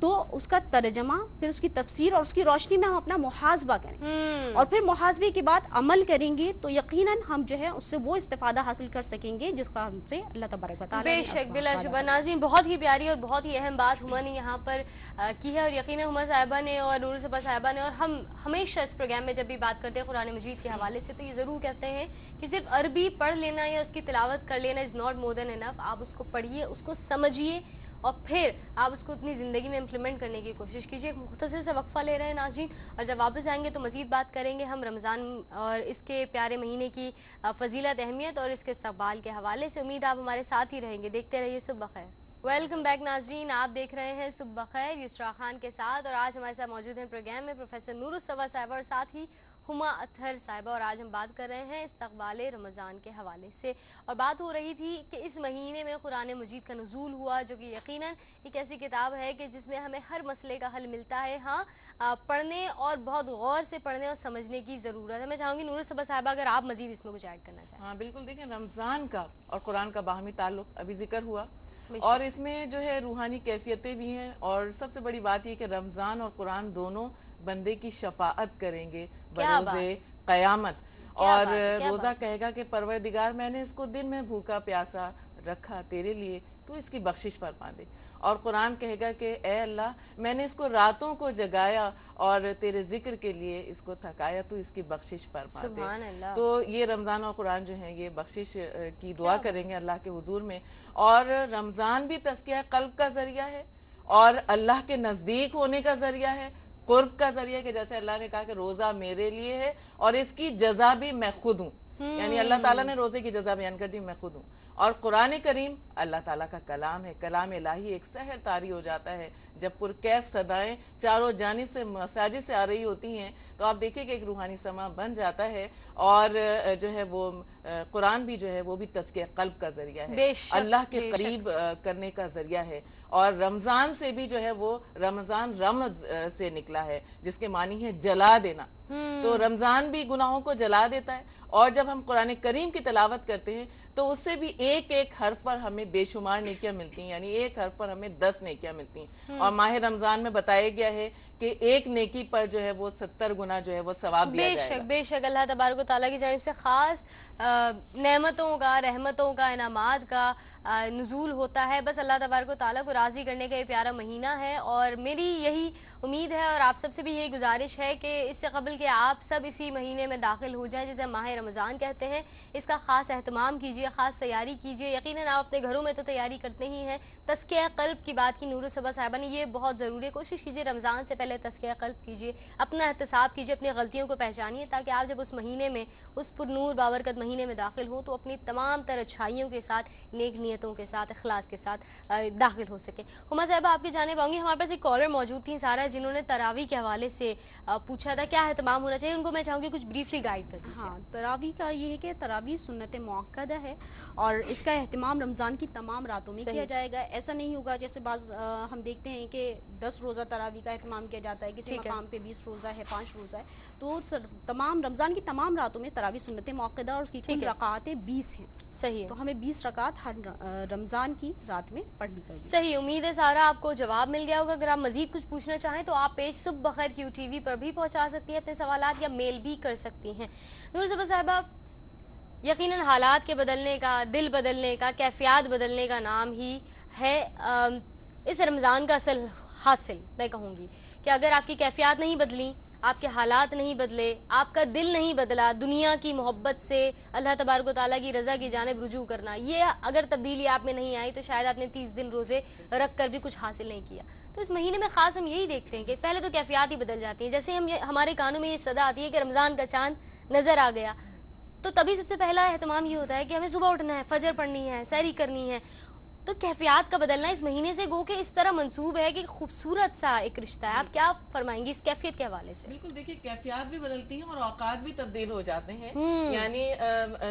तो उसका तर्जमा, फिर उसकी तफसीर और उसकी रोशनी में हम अपना मुहासबा करें, और फिर मुहासबे के बाद अमल करेंगे तो यकीनन हम जो है उससे वो इस्तिफादा हासिल कर सकेंगे जिसका हमसे अल्लाह तबारक व तआला ने बेशक बिलाशुबा। नाज़रीन, बहुत ही प्यारी और बहुत ही अहम बात हुमा ने यहाँ पर की है, और यकीनन हुमा साहिबा ने और नूर सफा साहिबा ने, और हम हमेशा इस प्रोग्राम में जब भी बात करते हैं कुरान मजीद के हवाले से तो ये ज़रूर कहते हैं कि सिर्फ अरबी पढ़ लेना या उसकी तिलावत कर लेना is not more than enough. आप उसको पढ़िए, उसको समझिए, और फिर आप उसको अपनी ज़िंदगी में इम्प्लीमेंट करने की कोशिश कीजिए। एक मुख्तसर सा वक्फ़ा ले रहे हैं नाज़रीन, और जब वापस आएंगे तो मज़ीद बात करेंगे हम रमज़ान और इसके प्यारे महीने की फ़जीलत, अहमियत और इसके इस्तक़बाल के हवाले से। उम्मीद आप हमारे साथ ही रहेंगे। देखते रहिए सुबह खैर। वेलकम बैक नाज़रीन, आप देख रहे हैं सुबह खैर युसरा खान के साथ, और आज हमारे साथ मौजूद हैं प्रोग्राम में प्रोफेसर नूरुस्सबा साहिबा और साथ ही हुमा अतहर साहिबा। और आज हम बात कर रहे हैं इस्तक़बाल रमज़ान के हवाले से, और बात हो रही थी कि इस महीने में कुरान मजीद का नुज़ूल हुआ, जो कि यकीनन एक ऐसी किताब है कि जिसमें हमें हर मसले का हल मिलता है। हाँ, पढ़ने और बहुत गौर से पढ़ने और समझने की ज़रूरत है। मैं चाहूँगी नूरुस्सबा साहिबा अगर आप मज़ीद इसमें कुछ ऐड करना चाहें। हाँ बिल्कुल, देखें रमज़ान का और कुरान का बाहमी ताल्लुक़ अभी जिक्र हुआ, और इसमें जो है रूहानी कैफियतें भी हैं, और सबसे बड़ी बात ये कि रमज़ान और कुरान दोनों बंदे की शफाअत करेंगे बरोज़े क़यामत। और रोज़ा कहेगा कि परवरदिगार मैंने इसको दिन में भूखा प्यासा रखा तेरे लिए, तू इसकी बख्शिश फरमा दे। और कुरान कहेगा कि ए अल्लाह मैंने इसको रातों को जगाया और तेरे जिक्र के लिए इसको थकाया, तू इसकी बख्शिश फरमा दे। तो ये रमज़ान और कुरान जो है ये बख्शिश की दुआ करेंगे अल्लाह के हुजूर में। और रमज़ान भी तज़किया क़ल्ब का ज़रिया है और अल्लाह के नज़दीक होने का ज़रिया है, कुर्ब का ज़रिया, कि जैसे अल्लाह ने कहा कि रोज़ा मेरे लिए है और इसकी जज़ा भी मैं खुद हूँ, यानी अल्लाह ताला ने रोज़े की जज़ा बयान कर दी, मैं खुद हूँ। और कुरान करीम अल्लाह ताला का कलाम है, कलाम इलाही एक सहर तारी हो जाता है जब पुरकैफ सदाएं चारों जानिब से मसाजिद से आ रही होती हैं, तो आप देखिए कि एक रूहानी समा बन जाता है। और जो है वो कुरान भी जो है वो भी तज़किया क़ल्ब का ज़रिया है, अल्लाह के करीब करने का ज़रिया है। और रमज़ान से भी जो है वो रमज़ान रमज़ से निकला है, जिसके मानी है जला देना। तो रमज़ान भी गुनाहों को जला देता है, और जब हम कुरान करीम की तिलावत करते हैं तो उससे भी एक एक हर्फ पर हमें बेशुमार नेकियां मिलती हैं, यानी एक हर्फ पर हमें 10 नेकियां मिलती हैं। और माह रमज़ान में बताया गया है कि एक नेकी पर जो है वो 70 गुना जो है वो सवाब दिया जाएगा। बेशक अल्लाह तबारक व तआला की जानिब से खास नेमतों का, रहमतों का, इनामात का नुज़ूल होता है। बस अल्लाह तबारक व तआला को राज़ी करने का ये प्यारा महीना है, और मेरी यही उम्मीद है और आप सबसे भी यही गुजारिश है कि इससे कबल कि आप सब इसी महीने में दाखिल हो जाएं, जिसे माह रमज़ान कहते हैं। इसका ख़ास एहतमाम कीजिए, ख़ास तैयारी कीजिए। यकीनन आप अपने घरों में तो तैयारी करते ही हैं। तज़किया क़ल्ब की बात की नूरुस्सबा साहिबा ने, ये बहुत ज़रूरी है। कोशिश कीजिए रमज़ान से पहले तज़किया क़ल्ब कीजिए, अपना एहतसाब कीजिए, अपनी गलतियों को पहचानिए, ताकि आप जब उस महीने में, उस पुरनूर बाबरकत महीने में दाखिल हो तो अपनी तमाम तर अच्छाइयों के साथ, नेक नियतों के साथ, इखलास के साथ दाखिल हो सके। हुमा साहिबा आपकी जानिब आऊँगी। हमारे पास एक कॉलर मौजूद थी सारा, जिन्होंने तरावी के हवाले से पूछा था क्या एहतमाम होना चाहिए, उनको मैं चाहूँगी कुछ ब्रीफली गाइड कर दीजिए। हाँ, तरावी का ये है कि तरावी सुन्नत मुअक्कदा है, और इसका एहतमाम रमज़ान की तमाम रातों में किया जाएगा। ऐसा नहीं होगा जैसे बाज़ हम देखते हैं कि 10 रोज़ा तरावी का एहतमाम किया जाता है, किसी मकाम पे 20 रोज़ा है, 5 रोज़ा है। तो तमाम रमज़ान की तमाम रातों में तरावी सुन्नत मुअक्कदा और उसकी कुल रकातें 20 हैं। सही है, तो हमें 20 रकात हर रमज़ान की रात में पढ़नी पड़ेगी। सही, उम्मीद है सारा आपको जवाब मिल गया होगा। अगर आप मज़ीद कुछ पूछना चाहें तो आप पेज सुबह खैर QTV पर भी पहुँचा सकती हैं अपने सवालात, या मेल भी कर सकती हैं। नूरुस्सबा साहिबा, यकीनन हालात के बदलने का, दिल बदलने का, कैफियत बदलने का नाम ही है इस रमज़ान का असल हासिल। मैं कहूँगी कि अगर आपकी कैफियत नहीं बदली, आपके हालात नहीं बदले, आपका दिल नहीं बदला, दुनिया की मोहब्बत से अल्लाह तबारक व तआला की रज़ा की जानिब रुजू करना, ये अगर तब्दीली आप में नहीं आई तो शायद आपने 30 दिन रोज़े रख कर भी कुछ हासिल नहीं किया। तो इस महीने में ख़ास हम यही देखते हैं कि पहले तो कैफियत ही बदल जाती है। जैसे हमारे कानों में ये सदा आती है कि रमज़ान का चाँद नज़र आ गया, तो तभी सबसे पहला एहतमाम ये होता है कि हमें सुबह उठना है, फजर पढ़नी है, सैरी करनी है। तो कैफियत का बदलना इस महीने से गो के इस तरह मंसूब है कि खूबसूरत सा एक रिश्ता है। आप क्या फरमाएंगी इस कैफियत के हवाले से? बिल्कुल, देखिए कैफियत भी बदलती है और औकात भी तब्दील हो जाते हैं। यानी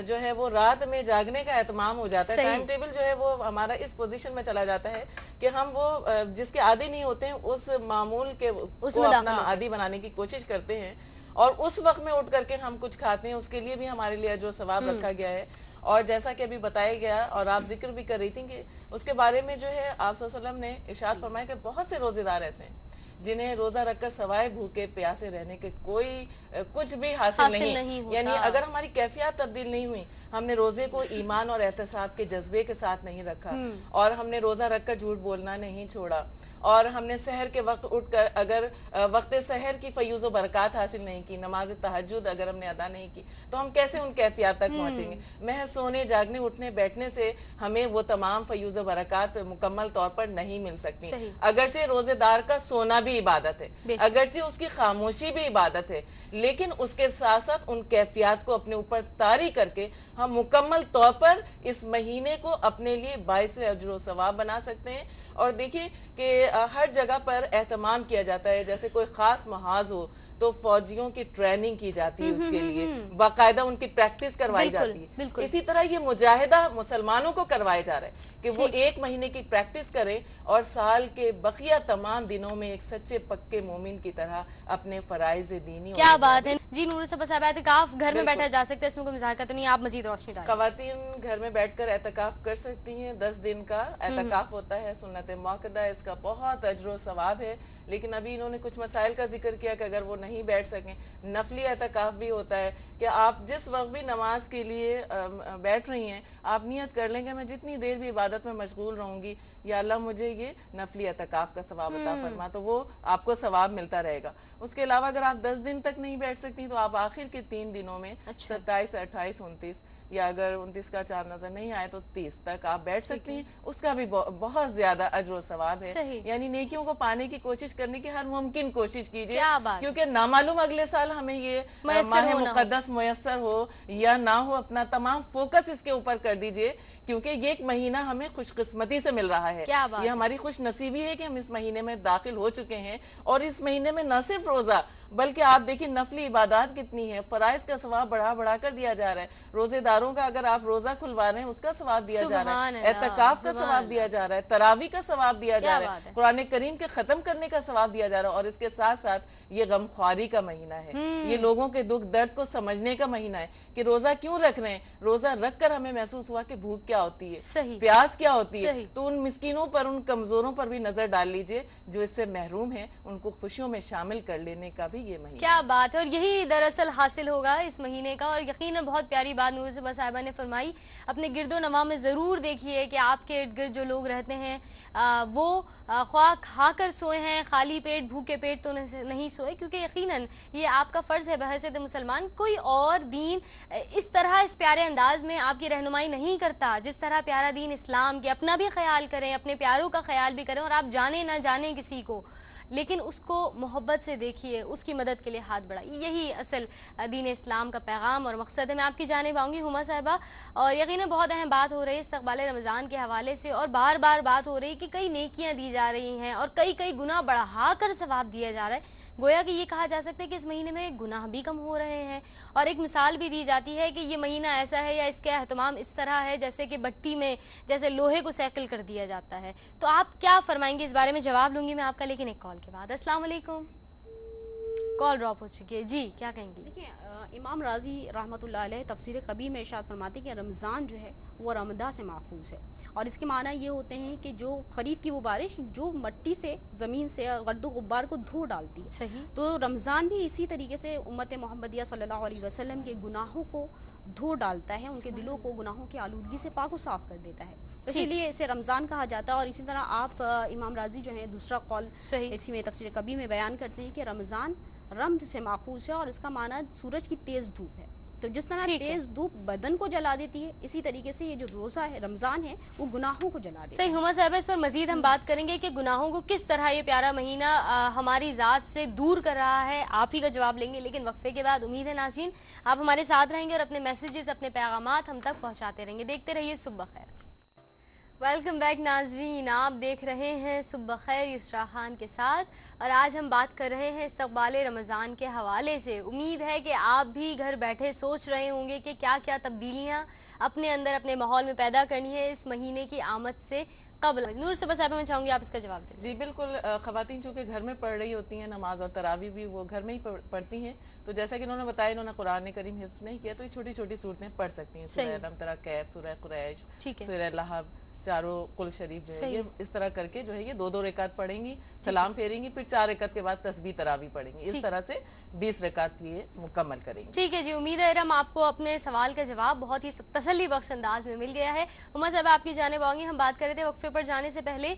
जो है वो रात में जागने का एहतमाम हो जाता है, टाइम टेबल जो है वो हमारा इस पोजीशन में चला जाता है कि हम वो जिसके आदी नहीं होते हैं उस मामूल के को अपना आदी बनाने की कोशिश करते हैं, और उस वक्त में उठ करके हम कुछ खाते हैं, उसके लिए भी हमारे लिए जो सवाब रखा गया है। और जैसा कि अभी बताया गया और आप जिक्र भी कर रही थी कि उसके बारे में जो है आप सल्लल्लाहु अलैहि वसल्लम ने इरशाद फरमाया कि बहुत से रोजेदार ऐसे हैं जिन्हें रोजा रखकर सवाए भूखे प्यासे रहने के कोई कुछ भी हासिल नहीं यानी अगर हमारी कैफियत तब्दील नहीं हुई, हमने रोजे को ईमान और एहतसाब के जज्बे के साथ नहीं रखा, और हमने रोजा रखकर झूठ बोलना नहीं छोड़ा, और हमने सहर के वक्त उठकर अगर वक्त सहर की फयूज़ व बरकत हासिल नहीं की, नमाज तहज्जुद अगर हमने अदा नहीं की, तो हम कैसे उन कैफियत तक पहुंचेंगे? महज सोने जागने उठने बैठने से हमें वो तमाम फयूज़ व बरकत मुकम्मल तौर पर नहीं मिल सकती। अगरचे रोजेदार का सोना भी इबादत है, अगरचे उसकी खामोशी भी इबादत है, लेकिन उसके साथ साथ उन कैफियत को अपने ऊपर तारी करके हम मुकम्मल तौर पर इस महीने को अपने लिए बाइस अजर व सवाब बना सकते हैं। और देखिए कि हर जगह पर एहतमाम किया जाता है, जैसे कोई खास महाज हो तो फौजियों की ट्रेनिंग की जाती है, उसके लिए बाकायदा उनकी प्रैक्टिस करवाई जाती है। इसी तरह ये मुजाहिदा मुसलमानों को करवाया जा रहा है कि वो एक महीने की प्रैक्टिस करें और साल के बकिया तमाम दिनों में एक सच्चे पक्के मोमिन की तरह अपने फराइज दीनी। क्या बात है जी। नूर सबा साहब, एतकाफ घर में बैठा जा सकता है, इसमें कोई मजाक तो नहीं, आप मजीद रोशनी डालें। खवातीन घर में बैठकर एतकाफ कर सकती हैं। 10 दिन का एतकाफ होता है, सुन्नत मौक़दा, इसका बहुत अजर व सवाब है। लेकिन अभी इन्होंने कुछ मसाइल का जिक्र किया कि अगर वो नहीं बैठ सकें, नफली एतकाफ भी होता है कि आप जिस वक्त भी नमाज के लिए बैठ रही हैं, आप नियत कर लें कि मैं जितनी देर भी इबादत में मशगूल रहूंगी, या अल्लाह मुझे ये नफली एतकाफ का सवाब अता फरमा, तो वो आपको सवाब मिलता रहेगा। उसके अलावा अगर आप 10 दिन तक नहीं बैठ सकती तो आप आखिर के 3 दिनों में 27, 28, 29 या अगर 29 का चांद नजर नहीं आए तो 30 तक आप बैठ सकती हैं। उसका भी बहुत ज्यादा अजर व सवाब है। यानी नेकियों को पाने की कोशिश करने की हर मुमकिन कोशिश कीजिए, क्योंकि नामालूम अगले साल हमें ये माह मुक़द्दस मुयस्सर हो या ना हो, अपना तमाम फोकस इसके ऊपर कर दीजिए, क्योंकि ये एक महीना हमें खुशकिस्मती से मिल रहा है। ये हमारी खुश नसीबी है कि हम इस महीने में दाखिल हो चुके हैं। और इस महीने में न सिर्फ रोजा बल्कि आप देखिए नफली इबादत कितनी है, फराइज का सवाब बढ़ा कर दिया जा रहा है। रोजेदारों का अगर आप रोजा खुलवा रहे हैं उसका सवाब दिया जा रहा है, एतकाफ का सवाब दिया जा रहा है, तरावी का सवाब दिया जा रहा है, कुरान करीम के खत्म करने का सवाब दिया जा रहा है। और इसके साथ साथ ये गमख्वारी का महीना है, ये लोगों के दुख दर्द को समझने का महीना है कि रोजा क्यों रख रहे हैं। रोजा रख कर हमें महसूस हुआ कि भूख क्या होती है, प्यास क्या होती है, तो उन मिस्किनों पर, उन कमजोरों पर भी नजर डाल लीजिए जो इससे महरूम है, उनको खुशियों में शामिल कर लेने का भी ये महीना। क्या बात है। और यही दरअसल हासिल होगा इस महीने का। और यकीनन बहुत प्यारी बात नूर सबा साहिबा ने फरमाई। अपने गिरदो नवा में ज़रूर देखिए कि आपके इर्द गिर्द जो लोग रहते हैं वो ख्वाह खा कर सोए हैं, खाली पेट भूखे पेट तो नहीं सोए, क्योंकि यकीनन ये आपका फ़र्ज़ है बहैसियत मुसलमान। कोई और दीन इस तरह इस प्यारे अंदाज में आपकी रहनुमाई नहीं करता जिस तरह प्यारा दीन इस्लाम के। अपना भी ख्याल करें, अपने प्यारों का ख्याल भी करें, और आप जाने ना जाने किसी को, लेकिन उसको मोहब्बत से देखिए, उसकी मदद के लिए हाथ बढ़ाइए। यही असल दीन इस्लाम का पैगाम और मकसद है। मैं आपकी जानिब आऊँगी हुमा साहिबा, और यकीनन बहुत अहम बात हो रही है इस्तक़बाल रमज़ान के हवाले से, और बार बार बात हो रही है कि कई नेकियां दी जा रही हैं और कई गुनाह बढ़ा कर सवाब दिया जा रहा है। गोया कि ये कहा जा सकता है कि इस महीने में गुनाह भी कम हो रहे हैं। और एक मिसाल भी दी जाती है कि ये महीना ऐसा है या इसका एहतमाम इस तरह है जैसे कि भट्टी में जैसे लोहे को सैकिल कर दिया जाता है। तो आप क्या फरमाएंगे इस बारे में? जवाब लूंगी मैं आपका, लेकिन एक कॉल के बाद। अस्सलाम वालेकुम। कॉल ड्रॉप हो चुकी है जी, क्या कहेंगी? देखिए, इमाम राजी रहमतुल्लाह अलैह तफसीर कबीर में इरशाद फरमाते हैं कि रमज़ान जो है वो रमदा से माखूज़ है। और इसके माना ये होते हैं कि जो खरीफ की वो बारिश जो मट्टी से, ज़मीन से गर्दो गुब्बार को धो डालती है। सही। तो रमज़ान भी इसी तरीके से उम्मत मोहम्मदिया सल्लल्लाहु अलैहि वसल्लम के गुनाहों को धो डालता है, उनके दिलों को गुनाहों की आलूदगी से पाक व साफ़ कर देता है। इसीलिए इसे रमज़ान कहा जाता है। और इसी तरह आप इमाम राजी जो है दूसरा कौल इसी में तफसीर कबीर में बयान करते हैं कि रमज़ान रमज़ से माखूज़ है और इसका माना सूरज की तेज़ धूप है। तो जिस तरह तेज धूप बदन को जला देती है, इसी तरीके से ये जो रोज़ा है, रमज़ान है, वो गुनाहों को जला देता है। सही। हुमा साहब, इस पर मजीद हम बात करेंगे कि गुनाहों को किस तरह ये प्यारा महीना हमारी ज़ात से दूर कर रहा है। आप ही का जवाब लेंगे, लेकिन वक्फे के बाद। उम्मीद है नाज़रीन आप हमारे साथ रहेंगे और अपने मैसेजेस, अपने पैगामात हम तक पहुँचाते रहेंगे। देखते रहिए सुबह खैर। वेलकम बैक नाजरीन, आप देख रहे हैं सुबह खैर युसरा खान के साथ, और आज हम बात कर रहे हैं इस्तक़बाल रमज़ान के हवाले से। उम्मीद है कि आप भी घर बैठे सोच रहे होंगे कि क्या क्या तब्दीलियाँ अपने अंदर, अपने माहौल में पैदा करनी है इस महीने की आमद से कबल। नूर सबा साहिबा, मैं चाहूँगी आप इसका जवाब दें। जी बिल्कुल। ख़वातीन चूँकि घर में पढ़ रही होती हैं नमाज और तरावी भी वो घर में ही पढ़ती हैं, तो जैसा कि इन्होंने बताया इन्होंने कुरान करीम हिफ्ज़ नहीं किया, तो ये छोटी छोटी सूरतें पढ़ सकती हैं। सूरह अलम तरा कैफ, सूरह कुरैश, सूरह लहब, चारों कुल शरीफ जो है ये इस तरह करके जो है ये 2-2 रकात पढ़ेंगी, सलाम फेरेंगी, फिर 4 रकात के बाद तस्बीह तरावी पढ़ेंगी। इस तरह से 20 रकात ये मुकम्मल करेंगी। ठीक है जी, उम्मीद है इरम आपको अपने सवाल का जवाब बहुत ही तसल्ली बख्श अंदाज में मिल गया है। उमर साहब, आपकी जानिब आऊंगी। हम बात कर रहे थे वक्फे पर जाने से पहले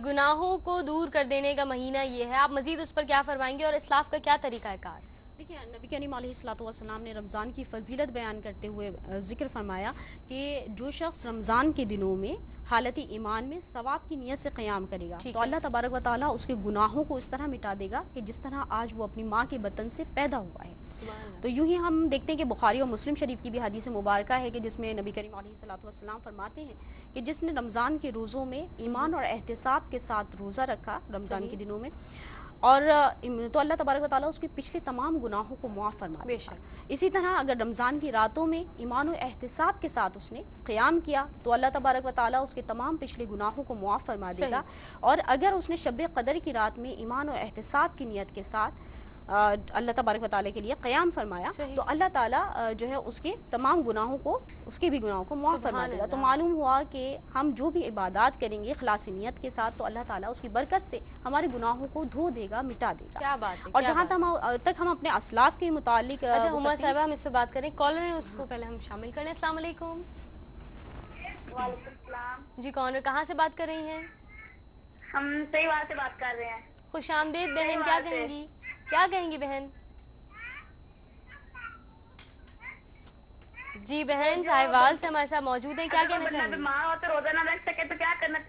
गुनाहों को दूर कर देने का महीना ये है, आप मजीद उस पर क्या फरमाएंगे और इस्लाफ का क्या तरीका है कार? देखिए, नबी करीम अलैहिस्सलाम ने रमज़ान की फ़जीलत बयान करते हुए ज़िक्र फरमाया कि जो शख्स रमज़ान के दिनों में हालत ईमान में सवाब की नीयत से क़याम करेगा तो अल्लाह तबारक व तआला उसके गुनाहों को इस तरह मिटा देगा कि जिस तरह आज वो अपनी माँ के बतन से पैदा हुआ है। तो यूँ ही हम देखते हैं कि बुखारी और मुस्लिम शरीफ की भी हदीस मुबारक है कि जिसमें नबी करीम अलैहिस्सलाम फरमाते हैं कि जिसने रमज़ान के रोज़ों में ईमान और एहतिसाब के साथ रोज़ा रखा रमज़ान के दिनों में और तो अल्लाह तबारक व तआला उसके पिछले तमाम गुनाहों को मुआफ़ फरमा देगा। इसी तरह अगर रमज़ान की रातों में ईमान और एहतिसाब के साथ उसने क़याम किया तो अल्लाह तबारक व तआला उसके तमाम पिछले गुनाहों को मुआफ़ फरमा देगा। और अगर उसने शब क़दर की रात में ईमान और एहतिसाब की नीयत के साथ अल्लाह तबारक व तआला के लिए क़याम फरमाया तो अल्लाह ताला जो है उसके तमाम गुनाहों को उसके भी गुनाहों को मुआफ़ फरमा देगा। तो मालूम हुआ कि हम जो भी इबादत करेंगे ख़िलास नियत के साथ तो अल्लाह ताला उसकी बरकत से हमारे गुनाहों को धो देगा, मिटा देगा। क्या बात है। और जहाँ तक हम अपने असलाफ के मुतालिक अच्छा हुमा साहिबा हम इससे बात करें, कॉलर है उसको पहले हम शामिल कर लें। अस्सलाम वालेकुम। वालेकुम सलाम। जी कौन है, कहाँ से बात कर रही हैं? हम सही बात से बात कर रहे हैं। खुश आमदीद बहन, क्या कहेंगी, क्या कहेंगी बहन? जी बहन साहिवाल से हमारे साथ मौजूद हैं, क्या कहना चाहेंगे? बीमार हो तो रोजा ना रख सके तो क्या करना?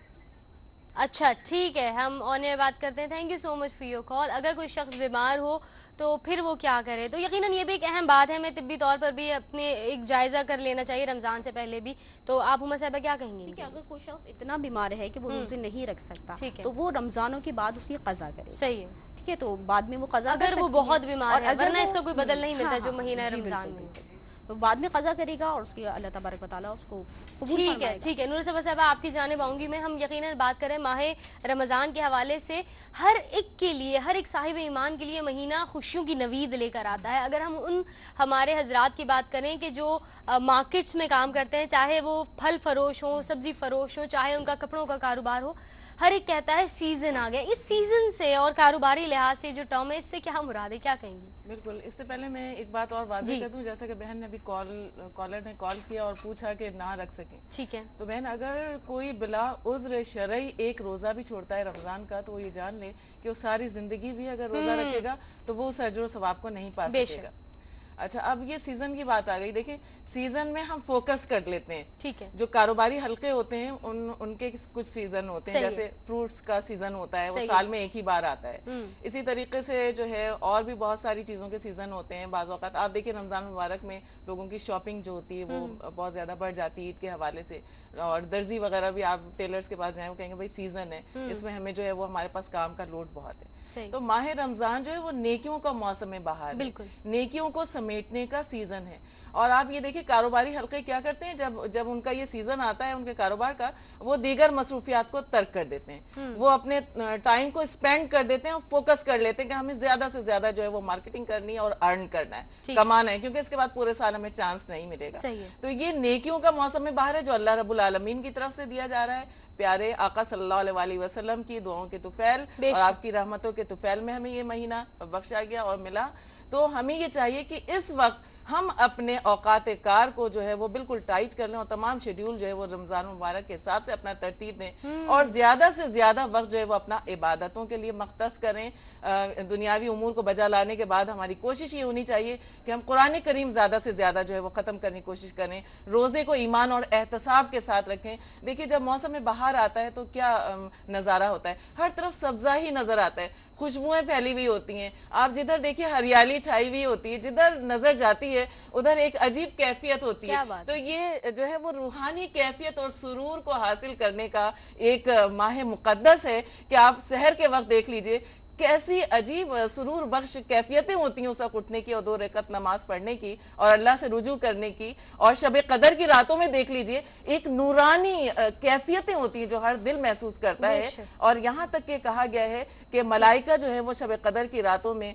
अच्छा ठीक है, हम ऑन एयर बात करते हैं। Thank you so much for your call. अगर कोई शख्स बीमार हो तो फिर वो क्या करे, तो यकीनन ये भी एक अहम बात है, हमें तिब्बी तौर पर भी अपने एक जायज़ा कर लेना चाहिए रमज़ान से पहले भी। तो आप हुमा साहिबा क्या कहेंगी? कि अगर कोई शख्स इतना बीमार है कि वो रोज़े नहीं रख सकता ठीक है, तो वो रमज़ानों के बाद उसकी क़ज़ा करे। सही है, ठीक है, तो बाद में वो क़ज़ा अगर वो बहुत बीमार है, वरना इसका कोई बदल नहीं मिलता जो महीना है जी, रमज़ान बिल्कुल, में। बिल्कुल। तो बाद में क़ज़ा करेगा और उसकी अल्लाह तबारक व तआला उसको कबूल ठीक है फरमाएगा। ठीक है। नूर सबा साहिबा आपकी जानिब आऊँगी मैं। हम यकीनन बात करें माह रमज़ान के हवाले से, हर एक के लिए, हर एक साहिब ईमान के लिए महीना खुशियों की नवीद लेकर आता है। अगर हम उन हमारे हजरात की बात करें कि जो मार्केट्स में काम करते हैं, चाहे वो फल फरोश हो, सब्ज़ी फरोश हो, चाहे उनका कपड़ों का कारोबार हो, हर एक कहता है सीज़न आ गया। इस सीज़न से और कारोबारी लिहाज से जो टर्म है, इससे क्या मुराद है, क्या कहेंगी? बिल्कुल, इससे पहले मैं एक बात और वाज़ेह कर दूं, जैसा कि बहन ने अभी कॉलर ने कॉल किया और पूछा कि ना रख सकें। ठीक है, तो बहन अगर कोई बिला उज़्र शरई एक रोज़ा भी छोड़ता है रमज़ान का तो वो ये जान ले कि वो सारी ज़िंदगी भी अगर रोज़ा रखेगा तो वो उस अजर सवाब को नहीं पा सकेगा। अच्छा, अब ये सीजन की बात आ गई। देखिए सीजन में हम फोकस कर लेते हैं, ठीक है, जो कारोबारी हल्के होते हैं उनके कुछ सीजन होते हैं, जैसे फ्रूट्स का सीजन होता है, वो साल में एक ही बार आता है। इसी तरीके से जो है और भी बहुत सारी चीजों के सीजन होते हैं। बाज़ औक़ात आप देखिए रमजान मुबारक में लोगों की शॉपिंग जो होती है वो बहुत ज्यादा बढ़ जाती है ईद के हवाले से। और दर्जी वगैरह भी आप टेलर्स के पास जाएं, वो कहेंगे भाई सीजन है, इसमें हमें जो है वो हमारे पास काम का लोड बहुत है। तो माह रमजान जो है वो नेकियों का मौसम बहार है, नेकियों को समेटने का सीजन है। और आप ये देखिए कारोबारी हल्के क्या करते हैं, जब उनका ये सीजन आता है उनके कारोबार का, वो दीगर मसरूफियात को तर्क कर देते हैं, वो अपने टाइम को स्पेंड कर देते हैं और फोकस कर लेते हैं कि हमें ज्यादा से ज्यादा जो है वो मार्केटिंग करनी है और अर्न करना है, कमाना है, क्योंकि इसके बाद पूरे साल हमें चांस नहीं मिलेगा। तो ये नेकियों का मौसम बहार है जो अल्लाह रब्बुल आलमीन की तरफ से दिया जा रहा है। प्यारे आका सल्लल्लाहु अलैहि वसल्लम की दुआओं के तुफैल और आपकी रहमतों के तुफैल में हमें ये महीना बख्शा गया और मिला। तो हमें ये चाहिए कि इस वक्त हम अपने औकात कार को जो है वो बिल्कुल टाइट कर लें और तमाम शेड्यूल जो है वो रमजान मुबारक के हिसाब से अपना तरतीब दें और ज्यादा से ज्यादा वक्त जो है वो अपना इबादतों के लिए मख्तस करें। दुनियावी उमूर को बजा लाने के बाद हमारी कोशिश ये होनी चाहिए कि हम कुरान करीम ज्यादा से ज्यादा जो है वो खत्म करने की कोशिश करें, रोजे को ईमान और एहतसाब के साथ रखें। देखिए जब मौसम में बाहर आता है तो क्या नजारा होता है, हर तरफ सब्जा ही नजर आता है, खुशबुएं फैली हुई होती हैं, आप जिधर देखिए हरियाली छाई हुई होती है, जिधर नजर जाती है उधर एक अजीब कैफियत होती है। तो ये जो है वो रूहानी कैफियत और सुरूर को हासिल करने का एक माह मुकद्दस है कि आप सहर के वक्त देख लीजिए कैसी अजीब सुरूर बख्श कैफियतें होती हैं उस वक्त उठने की और 2 रकअत नमाज पढ़ने की और अल्लाह से रुजू करने की। और शब कदर की रातों में देख लीजिए एक नूरानी कैफियतें होती हैं जो हर दिल महसूस करता है। और यहाँ तक के कहा गया है कि मलाइका जो है वो शब कदर की रातों में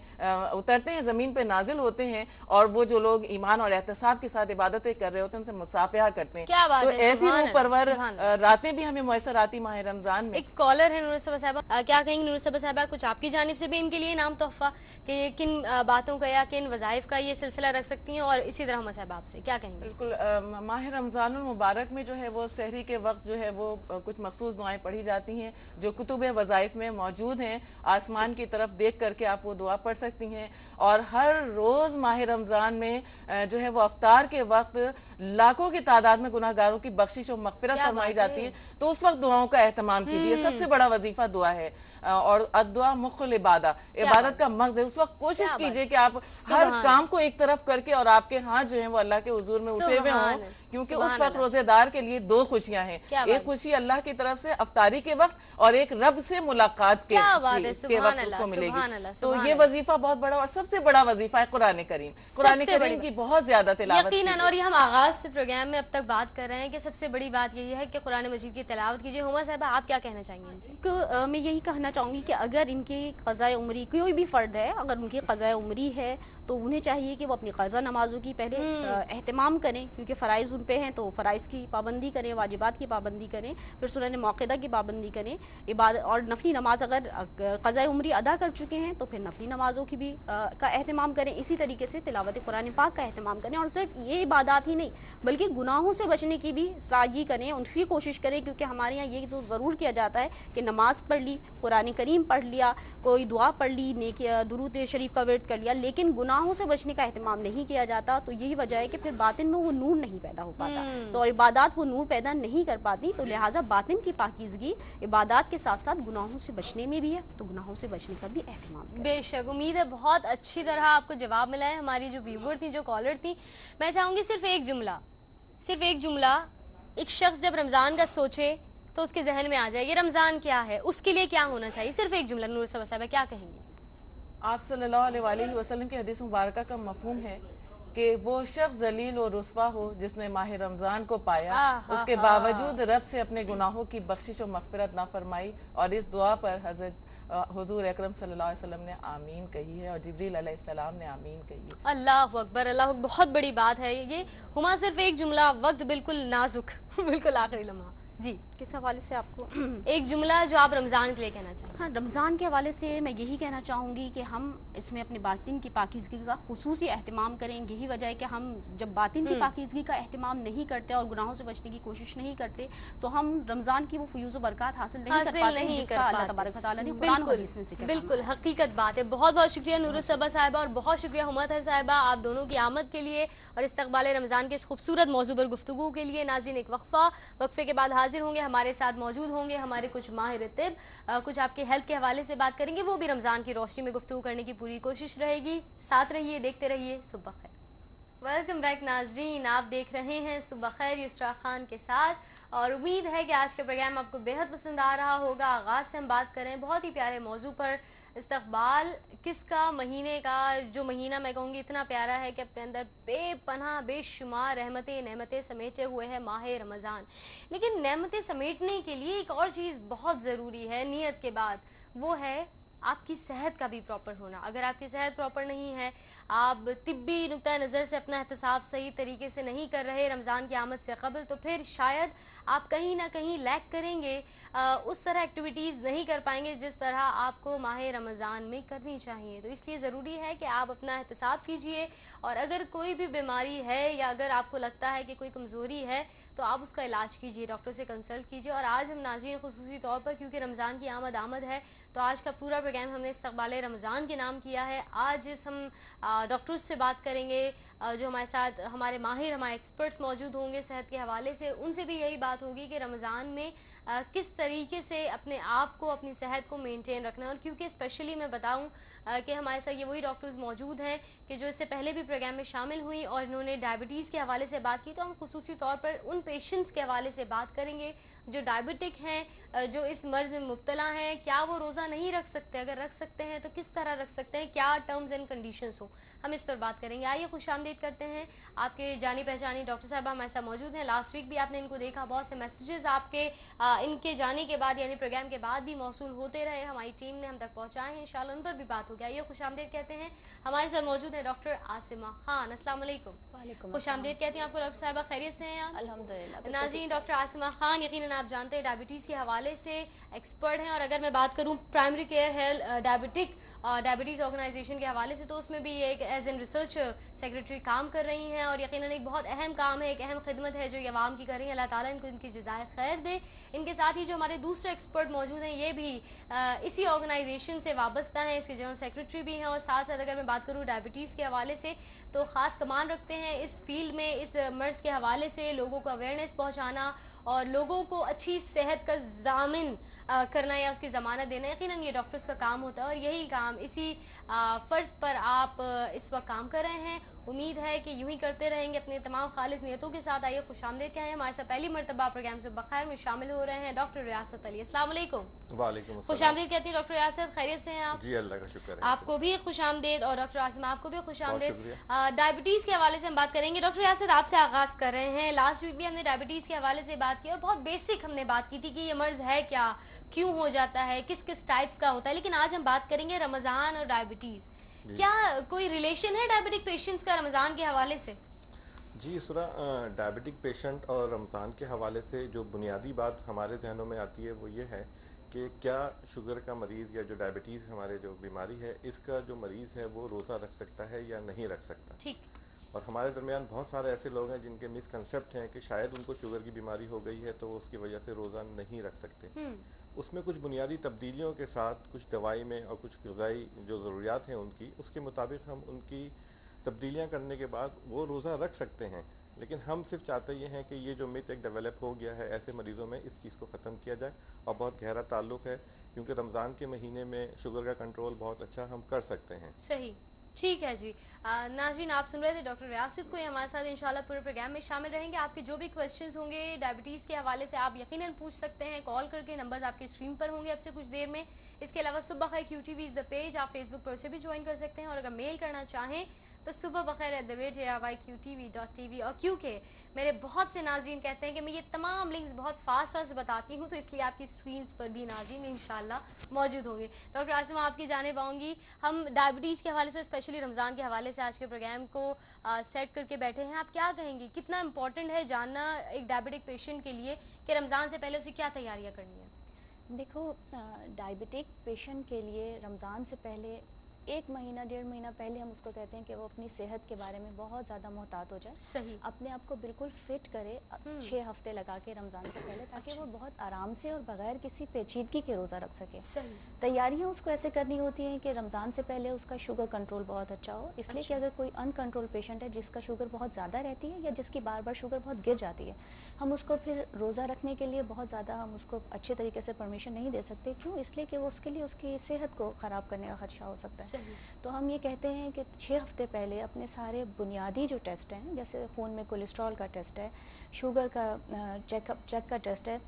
उतरते हैं, जमीन पे नाजिल होते हैं और वो जो लोग ईमान और एहतसाब के साथ इबादतें कर रहे होते हैं उनसे मुसाफिहा करते हैं। तो ऐसी रूह परवर रातें भी हमें मुयसर आती माह रमजान में। एक कॉलर है नूर सबा साहिबा, क्या कहेंगे नूर सबा साहिबा, कुछ आपकी जानिब से भी इनके लिए इनाम तोहफा कि किन बातों का या किन वज़ाइफ का ये सिलसिला रख सकती हैं, और इसी तरह हुमा साहब आपसे क्या कहेंगे? बिल्कुल, माह रमज़ानुल मुबारक में जो है वो सहरी के वक्त जो है वो कुछ मखसूस दुआएं पढ़ी जाती हैं जो कुतुब वज़ाइफ में मौजूद हैं। आसमान की तरफ देख करके आप वो दुआ पढ़ सकती हैं। और हर रोज़ माह रमज़ान में जो है वो अफ्तार के वक्त लाखों की तादाद में गुनाहगारों की बख्शिश और मगफिरत फरमाई जाती है, तो उस वक्त दुआओं का एहतमाम कीजिए। सबसे बड़ा वजीफा दुआ है, और अद्दुआ मुख्ल इबादत का मग़ज़ है। उस वक्त कोशिश कीजिए कि आप हर काम को एक तरफ करके और आपके हाथ जो है वो अल्लाह के हुजूर में उठे हुए हों, क्योंकि उस वक्त रोजेदार के लिए दो खुशियां हैं, एक खुशी अल्लाह की तरफ से अफ्तारी के वक्त और एक रब से मुलाकात के वक्त उसको मिलेगी। तो ये वजीफा बहुत बड़ा और सबसे बड़ा वजीफा है कुरान करीम की बहुत ज्यादा तिलावत। यकीनन, और ये हम आगाज से प्रोग्राम में अब तक बात कर रहे हैं कि सबसे बड़ी बात यही है कि कुरान मजीद की तिलावत कीजिए। हुमा साहब आप क्या कहना चाहेंगे इनसे? मैं यही कहना चाहूँगी कि अगर इनकी क़ज़ाए उम्री, कोई भी फ़र्द है अगर उनकी क़ज़ाए उम्री है तो उन्हें चाहिए कि वो अपनी क़ज़ा नमाज़ों की पहले एहतमाम करें, क्योंकि फ़राइज़ उन पे हैं तो फ़राइज़ की पाबंदी करें, वाजिबात की पाबंदी करें, फिर सुनन मौक़िदा की पाबंदी करें। इबादत और नफली नमाज अगर क़ज़ाए उम्री अदा कर चुके हैं तो फिर नफली नमाज़ों की भी का एहतमाम करें। इसी तरीके से तिलावत कुरान पाक का एहतमाम करें, और सिर्फ ये इबादत ही नहीं बल्कि गुनाहों से बचने की भी साजी करें, उनकी कोशिश करें। क्योंकि हमारे यहाँ ये तो ज़रूर किया जाता है कि नमाज़ पढ़ ली, कुरान करीम पढ़ लिया, कोई दुआ पढ़ ली, नेकी दुरूद शरीफ का विर्द कर लिया, लेकिन गुनाहों से बचने का एहतमाम नहीं किया जाता। तो यही वजह है कि फिर बातिन में वो नूर नहीं पैदा हो पाता, तो इबादत वो नूर पैदा नहीं कर पाती। तो लिहाजा बातिन की पाकीज़गी इबादत के साथ साथ गुनाहों से बचने में भी है, तो गुनाहों से बचने का भी एहतमाम करें। बेशक, उम्मीद है बहुत अच्छी तरह आपको जवाब मिला है। हमारी जो व्यूवर थी, जो कॉलर थी, मैं चाहूँगी सिर्फ एक जुमला एक शख्स जब रमज़ान का सोचे तो उसके जहन में आ जाए ये रमज़ान क्या है, उसके लिए क्या होना चाहिए। सिर्फ एक जुमला नूर साहब क्या कहेंगे? आप सल्लल्लाहु अलैहि वसल्लम की हदीस मुबारक का मफहूम है कि वो शख्स जलील और रुस्वा हो जिसने माह रमज़ान को पाया, उसके बावजूद रब से अपने गुनाहों की बख्शिश और मग़फ़िरत ना फरमाई। और इस दुआ पर हज़रत हुज़ूर अकरम सल्लल्लाहु अलैहि वसल्लम ने आमीन कही है और जिब्रील अलैहिस्सलाम ने आमीन कही है। अल्लाह अकबर, अल्लाह, बहुत बड़ी बात है ये। हुमा सिर्फ एक जुमला, वक्त बिल्कुल नाजुक बिल्कुल आखिरी लम्हा जी, किस हवाले से आपको एक जुमला जो आप रमज़ान के लिए कहना चाहें? हाँ, रमज़ान के हवाले से मैं यही कहना चाहूँगी कि हम इसमें अपने बातिन की पाकीज़गी का खुसूसी एहतमाम करें। यही वजह है कि हम जब बातिन की पाकीज़गी का एहतमाम नहीं करते और गुनाहों से बचने की कोशिश नहीं करते तो हम रमज़ान की वो फयूज़ बरकत हासिल नहीं कर पाते, जिसका अल्लाह तबारक व तआला ने कुरान और हदीस में ज़िक्र किया। बिल्कुल हकीकत बात है। बहुत बहुत शुक्रिया नूर सबा साहिबा और बहुत शुक्रिया हुमा तहर साहिबा, आप दोनों की आमद के लिए और इस्तकबाल रमज़ान के इस खूबसूरत मौजू पर गुफ्तगू के लिए। नाज़रीन, एक वक्फे के बाद हाजिर होंगे, हमारे साथ मौजूद होंगे हमारे कुछ माहिर तिब, कुछ आपके हेल्थ के हवाले से बात करेंगे, वो भी रमज़ान की रोशनी में गुफ्तगू करने की पूरी कोशिश रहेगी। साथ रहिए, देखते रहिए सुबह खैर। वेलकम बैक नाज़रीन, आप देख रहे हैं सुबह खैर युसरा खान के साथ और उम्मीद है कि आज का प्रोग्राम आपको बेहद पसंद आ रहा होगा। आगाज़ से हम बात करें बहुत ही प्यारे मौजू पर, इस्तकबाल किसका महीने का, जो महीना मैं कहूँगी इतना प्यारा है कि अपने अंदर बेपनाह बेशुमार रहमतें नेमतें समेटे हुए है माह रमज़ान। लेकिन नेमतें समेटने के लिए एक और चीज़ बहुत ज़रूरी है नियत के बाद, वो है आपकी सेहत का भी प्रॉपर होना। अगर आपकी सेहत प्रॉपर नहीं है, आप तिब्बी नुक्ता नज़र से अपना एहतसाब सही तरीके से नहीं कर रहे रमज़ान की आमद से कबल, तो फिर शायद आप कहीं ना कहीं लैक करेंगे, उस तरह एक्टिविटीज़ नहीं कर पाएंगे जिस तरह आपको माह रमज़ान में करनी चाहिए। तो इसलिए ज़रूरी है कि आप अपना एहतसाब कीजिए और अगर कोई भी बीमारी है या अगर आपको लगता है कि कोई कमज़ोरी है तो आप उसका इलाज कीजिए, डॉक्टर से कंसल्ट कीजिए। और आज हम नाज़रीन खुसूसी तौर पर, क्योंकि रमज़ान की आमद है, तो आज का पूरा प्रोग्राम हमने इस्तकबाल रमज़ान के नाम किया है। आज हम डॉक्टर्स से बात करेंगे, जो हमारे साथ हमारे माहिर हमारे एक्सपर्ट्स मौजूद होंगे सेहत के हवाले से, उनसे भी यही बात होगी कि रमज़ान में किस तरीके से अपने आप को, अपनी सेहत को मेंटेन रखना है। और क्योंकि स्पेशली मैं बताऊं कि हमारे साथ ये वही डॉक्टर्स मौजूद हैं कि जो इससे पहले भी प्रोग्राम में शामिल हुई और इन्होंने डायबिटीज़ के हवाले से बात की, तो हम खुसूसी तौर पर उन पेशेंट्स के हवाले से बात करेंगे जो डायबिटिक हैं, जो इस मर्ज़ में मुब्तला हैं। क्या वो रोज़ा नहीं रख सकते? अगर रख सकते हैं तो किस तरह रख सकते हैं? क्या टर्म्स एंड कंडीशंस हो? हम इस पर बात करेंगे। आइए खुशामदीद करते हैं आपके जानी पहचानी डॉक्टर साहब हमारे साथ मौजूद हैं। लास्ट वीक भी आपने इनको देखा, बहुत से मैसेजेस आपके इनके जाने के बाद यानी प्रोग्राम के बाद भी मौसूल होते रहे, हमारी टीम ने हम तक पहुँचाए हैं, इंशाल्लाह उन पर भी बात हो गया। आइए खुशामदीद कहते हैं, हमारे साथ मौजूद है डॉक्टर आसिमा खान। अस्सलाम वालेकुम। खुशामदीद कहती हैं आपको डॉक्टर साहबा, खैरियत से हैं आप? अल्हम्दुलिल्लाह। नाज़रीन, डॉक्टर आसिमा खान यकीनन आप जानते हैं डायबिटीज़ के हवाले से एक्सपर्ट हैं, और अगर मैं बात करूं primary care health diabetes organisation के हवाले से, तो उसमें भी ये एक एज एन रिसर्च सेक्रेटरी काम कर रही हैं, और यकीनन एक बहुत अहम काम है, एक अहम खिदमत है जो ये अवाम की कर रही हैं। अल्लाह ताला इनको इनकी जज़ाए खैर दे। इनके साथ ही जो हमारे दूसरे एक्सपर्ट मौजूद हैं, ये भी इसी ऑर्गेनाइजेशन से वाबस्ता हैं, इसके जनरल सेक्रेटरी भी हैं, और साथ साथ अगर मैं बात करूँ डायबिटीज़ के हवाले से तो ख़ास कमान रखते हैं इस फील्ड में, इस मर्ज़ के हवाले से लोगों को अवेयरनेस पहुँचाना और लोगों को अच्छी सेहत का ज़ामिन करना या उसकी ज़मानत देना, यकीनन ये डॉक्टर्स का काम होता है, और यही काम इसी फ़र्ज़ पर आप इस वक्त काम कर रहे हैं। उम्मीद है कि यूं ही करते रहेंगे अपने तमाम खालिस नियतों के साथ। आइए खुशामदीद कहें, हमारे साथ पहली मरतबा प्रोग्राम से बखैर में शामिल हो रहे हैं डॉक्टर रियासत अली। अस्सलाम वालेकुम। वालेकुम अस्सलाम। खुशामदीद कहती हैं डॉक्टर रियासत, खैरियत से हैं आप? जी अल्लाह का शुक्र है। आपको भी खुशामदीद, और डॉक्टर आसिमा आपको भी खुशामदीद। शुक्रिया। डायबिटीज़ के हवाले से हम बात करेंगे। डॉक्टर रियासत, आपसे आगाज़ कर रहे हैं। लास्ट वीक भी हमने डायबिटीज़ के हवाले से बात की, और बहुत बेसिक हमने बात की थी कि ये मर्ज़ है क्या, क्यों हो जाता है, किस किस टाइप्स का होता है, लेकिन आज हम बात करेंगे रमज़ान और डायबिटीज़। क्या कोई रिलेशन है डायबिटिक पेशेंट्स का रमज़ान के हवाले से? जी सुरा, डायबिटिक पेशेंट और रमज़ान के हवाले से जो बुनियादी बात हमारे जहनों में आती है वो ये है कि क्या शुगर का मरीज़ या जो डायबिटीज़ हमारे जो बीमारी है इसका जो मरीज़ है वो रोज़ा रख सकता है या नहीं रख सकता। ठीक। और हमारे दरमियान बहुत सारे ऐसे लोग हैं जिनके मिसकंसेप्ट हैं कि शायद उनको शुगर की बीमारी हो गई है तो वो उसकी वजह से रोज़ा नहीं रख सकते। उसमें कुछ बुनियादी तब्दीलियों के साथ, कुछ दवाई में और कुछ ग़िज़ाई जो ज़रूरियात हैं उनकी, उसके मुताबिक हम उनकी तब्दीलियाँ करने के बाद वो रोज़ा रख सकते हैं। लेकिन हम सिर्फ चाहते ये हैं कि ये जो मिथ एक डेवलप हो गया है ऐसे मरीज़ों में, इस चीज़ को ख़त्म किया जाए। और बहुत गहरा ताल्लुक़ है क्योंकि रमज़ान के महीने में शुगर का कंट्रोल बहुत अच्छा हम कर सकते हैं। सही, ठीक है जी। नाज़रीन, आप सुन रहे थे डॉक्टर रियासत को, ये हमारे साथ इंशाल्लाह पूरे प्रोग्राम में शामिल रहेंगे। आपके जो भी क्वेश्चंस होंगे डायबिटीज़ के हवाले से आप यकीनन पूछ सकते हैं कॉल करके। नंबर्स आपकी स्क्रीन पर होंगे अब से कुछ देर में। इसके अलावा सुबह खैर QTV इज़ द पेज, आप फेसबुक पर उसे भी ज्वाइन कर सकते हैं, और अगर मेल करना चाहें तो सुबह बखैर @AYQTV.tv। और क्योंकि मेरे बहुत से नाज़रीन कहते हैं कि मैं ये तमाम लिंक्स बहुत फास्ट बताती हूँ, तो इसलिए आपकी स्क्रीन्स पर भी नाज़रीन इंशाल्लाह मौजूद होंगे। डॉक्टर आसिमा, आपकी जानिब आऊँगी। हम डायबिटीज़ के हवाले से, स्पेशली रमज़ान के हवाले से आज के प्रोग्राम को सेट करके बैठे हैं। आप क्या कहेंगी, कितना इम्पोर्टेंट है जानना एक डायबिटिक पेशेंट के लिए कि रमज़ान से पहले उसे क्या तैयारियाँ करनी है? देखो, डायबिटिक पेशेंट के लिए रमज़ान से पहले 1 महीना 1.5 महीना पहले हम उसको कहते हैं कि वो अपनी सेहत के बारे में बहुत ज़्यादा मोहतात हो जाए। सही। अपने आप को बिल्कुल फिट करे 6 हफ्ते लगा के रमज़ान से पहले, ताकि वो बहुत आराम से और बगैर किसी पेचीदगी के रोज़ा रख सके। सही। तैयारियाँ उसको ऐसे करनी होती हैं कि रमज़ान से पहले उसका शुगर कंट्रोल बहुत अच्छा हो, इसलिए कि अगर कोई अनकंट्रोल पेशेंट है जिसका शुगर बहुत ज़्यादा रहती है या जिसकी बार बार शुगर बहुत गिर जाती है, हम उसको फिर रोज़ा रखने के लिए बहुत ज़्यादा हम उसको अच्छे तरीके से परमिशन नहीं दे सकते। क्यों? इसलिए कि वो उसके लिए उसकी सेहत को ख़राब करने का खदशा हो सकता है। सही। तो हम ये कहते हैं कि 6 हफ्ते पहले अपने सारे बुनियादी जो टेस्ट हैं, जैसे खून में कोलेस्ट्रॉल का टेस्ट है, शुगर का चेक का टेस्ट है,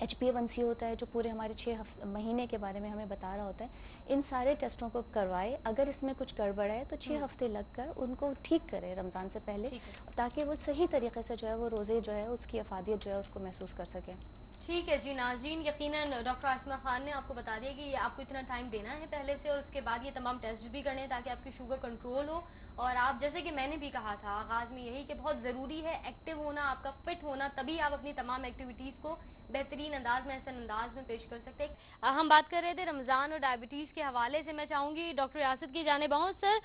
HbA1c होता है जो पूरे हमारे 6 महीने के बारे में हमें बता रहा होता है, इन सारे टेस्टों को करवाए। अगर इसमें कुछ गड़बड़ है तो 6 हफ्ते लगकर उनको ठीक करें रमज़ान से पहले, ताकि वो सही तरीके से जो है वो रोज़े जो है उसकी अफादियत जो है उसको महसूस कर सकें। ठीक है जी नाज़रीन, यकीनन डॉक्टर आसिमा खान ने आपको बता दिया कि आपको इतना टाइम देना है पहले से, और उसके बाद ये तमाम टेस्ट भी करने हैं ताकि आपकी शुगर कंट्रोल हो। और आप, जैसे कि मैंने भी कहा था आगाज़ में, यही कि बहुत ज़रूरी है एक्टिव होना, आपका फिट होना, तभी आप अपनी तमाम एक्टिविटीज़ को बेहतरीन अंदाज में, ऐसे अंदाज में पेश कर सकते हैं। हम बात कर रहे थे रमज़ान और डायबिटीज़ के हवाले से। मैं चाहूँगी डॉक्टर रियासत की जानिब आऊँ। सर,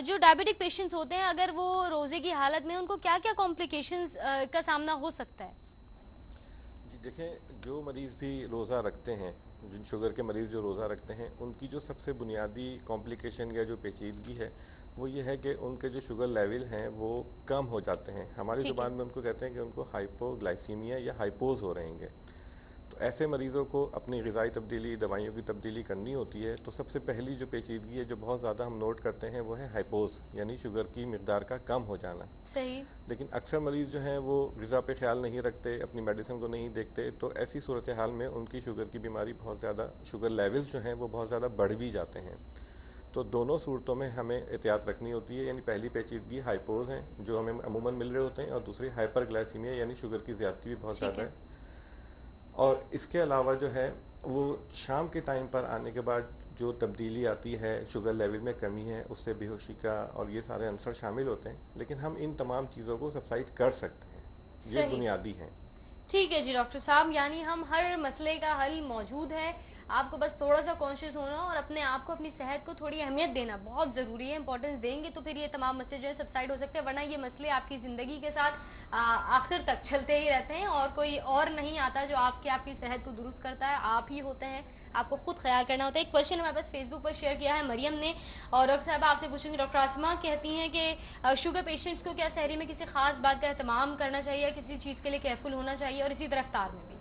जो डायबिटिक पेशेंट्स होते हैं, अगर वो रोज़े की हालत में, उनको क्या क्या कॉम्प्लिकेशंस का सामना हो सकता है? देखें, जो मरीज़ भी रोज़ा रखते हैं, जिन शुगर के मरीज़ जो रोज़ा रखते हैं, उनकी जो सबसे बुनियादी कॉम्प्लिकेशन या जो पेचीदगी है वो ये है कि उनके जो शुगर लेवल हैं वो कम हो जाते हैं। हमारी ज़ुबान में उनको कहते हैं कि उनको हाइपोग्लाइसीमिया या हाइपोज हो रहेंगे। तो ऐसे मरीज़ों को अपनी ग़िज़ाई तब्दीली, दवाइयों की तब्दीली करनी होती है। तो सबसे पहली जो पेचीदगी है जो बहुत ज़्यादा हम नोट करते हैं वो है हाइपोज, यानी शुगर की मिक़दार का कम हो जाना। सही। लेकिन अक्सर मरीज़ जो हैं वो ग़िज़ा पे ख्याल नहीं रखते, अपनी मेडिसिन को नहीं देखते, तो ऐसी सूरत हाल में उनकी शुगर की बीमारी बहुत ज़्यादा, शुगर लेवल्स जो हैं वो बहुत ज़्यादा बढ़ भी जाते हैं। तो दोनों सूरतों में हमें एहतियात रखनी होती है, यानी पहली पेचीदगी हाइपोज हैं जो हमें अमूमन मिल रहे होते हैं, और दूसरी हाइपरग्लाइसीमिया यानी शुगर की ज़्यादती भी बहुत ज़्यादा है। और इसके अलावा जो है वो शाम के टाइम पर आने के बाद जो तब्दीली आती है, शुगर लेवल में कमी है, उससे बेहोशी का और ये सारे अंसर शामिल होते हैं, लेकिन हम इन तमाम चीज़ों को सबसाइड कर सकते हैं, ये बुनियादी हैं। ठीक है जी डॉक्टर साहब, यानी हम हर मसले का हल मौजूद है, आपको बस थोड़ा सा कॉन्शियस होना और अपने आप को, अपनी सेहत को थोड़ी अहमियत देना बहुत ज़रूरी है। इंपॉर्टेंस देंगे तो फिर ये तमाम मसले जो है सबसाइड हो सकते हैं, वरना ये मसले आपकी ज़िंदगी के साथ आखिर तक चलते ही रहते हैं और कोई और नहीं आता जो आपकी सेहत को दुरुस्त करता है, आप ही होते हैं। आपको खुद ख्याल करना होता है। एक क्वेश्चन हमारे पास फेसबुक पर शेयर किया है मरियम ने, और डॉक्टर साहब आपसे पूछूंगी, डॉक्टर आसमा कहती हैं कि शुगर पेशेंट्स को क्या सहरी में किसी खास बात का एहतमाम करना चाहिए, किसी चीज़ के लिए केयरफुल होना चाहिए, और इसी तरह इफ्तार में भी?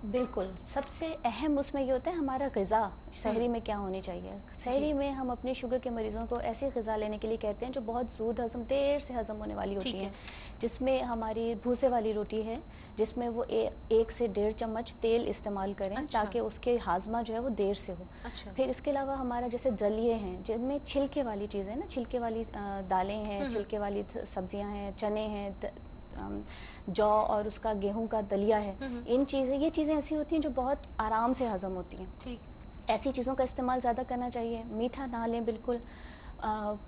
बिल्कुल, सबसे अहम उसमें ये होता है हमारा ग़िज़ा, सहरी में क्या होनी चाहिए। सहरी में हम अपने शुगर के मरीज़ों को ऐसी ग़िज़ा लेने के लिए कहते हैं जो बहुत ज़ूद हज़म, देर से हज़म होने वाली होती है, जिसमें हमारी भूसे वाली रोटी है, जिसमें वो 1 से 1.5 चम्मच तेल इस्तेमाल करें। अच्छा। ताकि उसके हाजमा जो है वो देर से हो। अच्छा। फिर इसके अलावा हमारा जैसे दलिए हैं जिनमें छिलके वाली चीज़ें ना, छिलके वाली दालें हैं, छिलके वाली सब्जियां हैं, चने हैं, जौ और उसका गेहूं का दलिया है, ये चीज़ें ऐसी होती हैं जो बहुत आराम से हज़म होती हैं। ठीक, ऐसी चीज़ों का इस्तेमाल ज़्यादा करना चाहिए। मीठा ना लें बिल्कुल।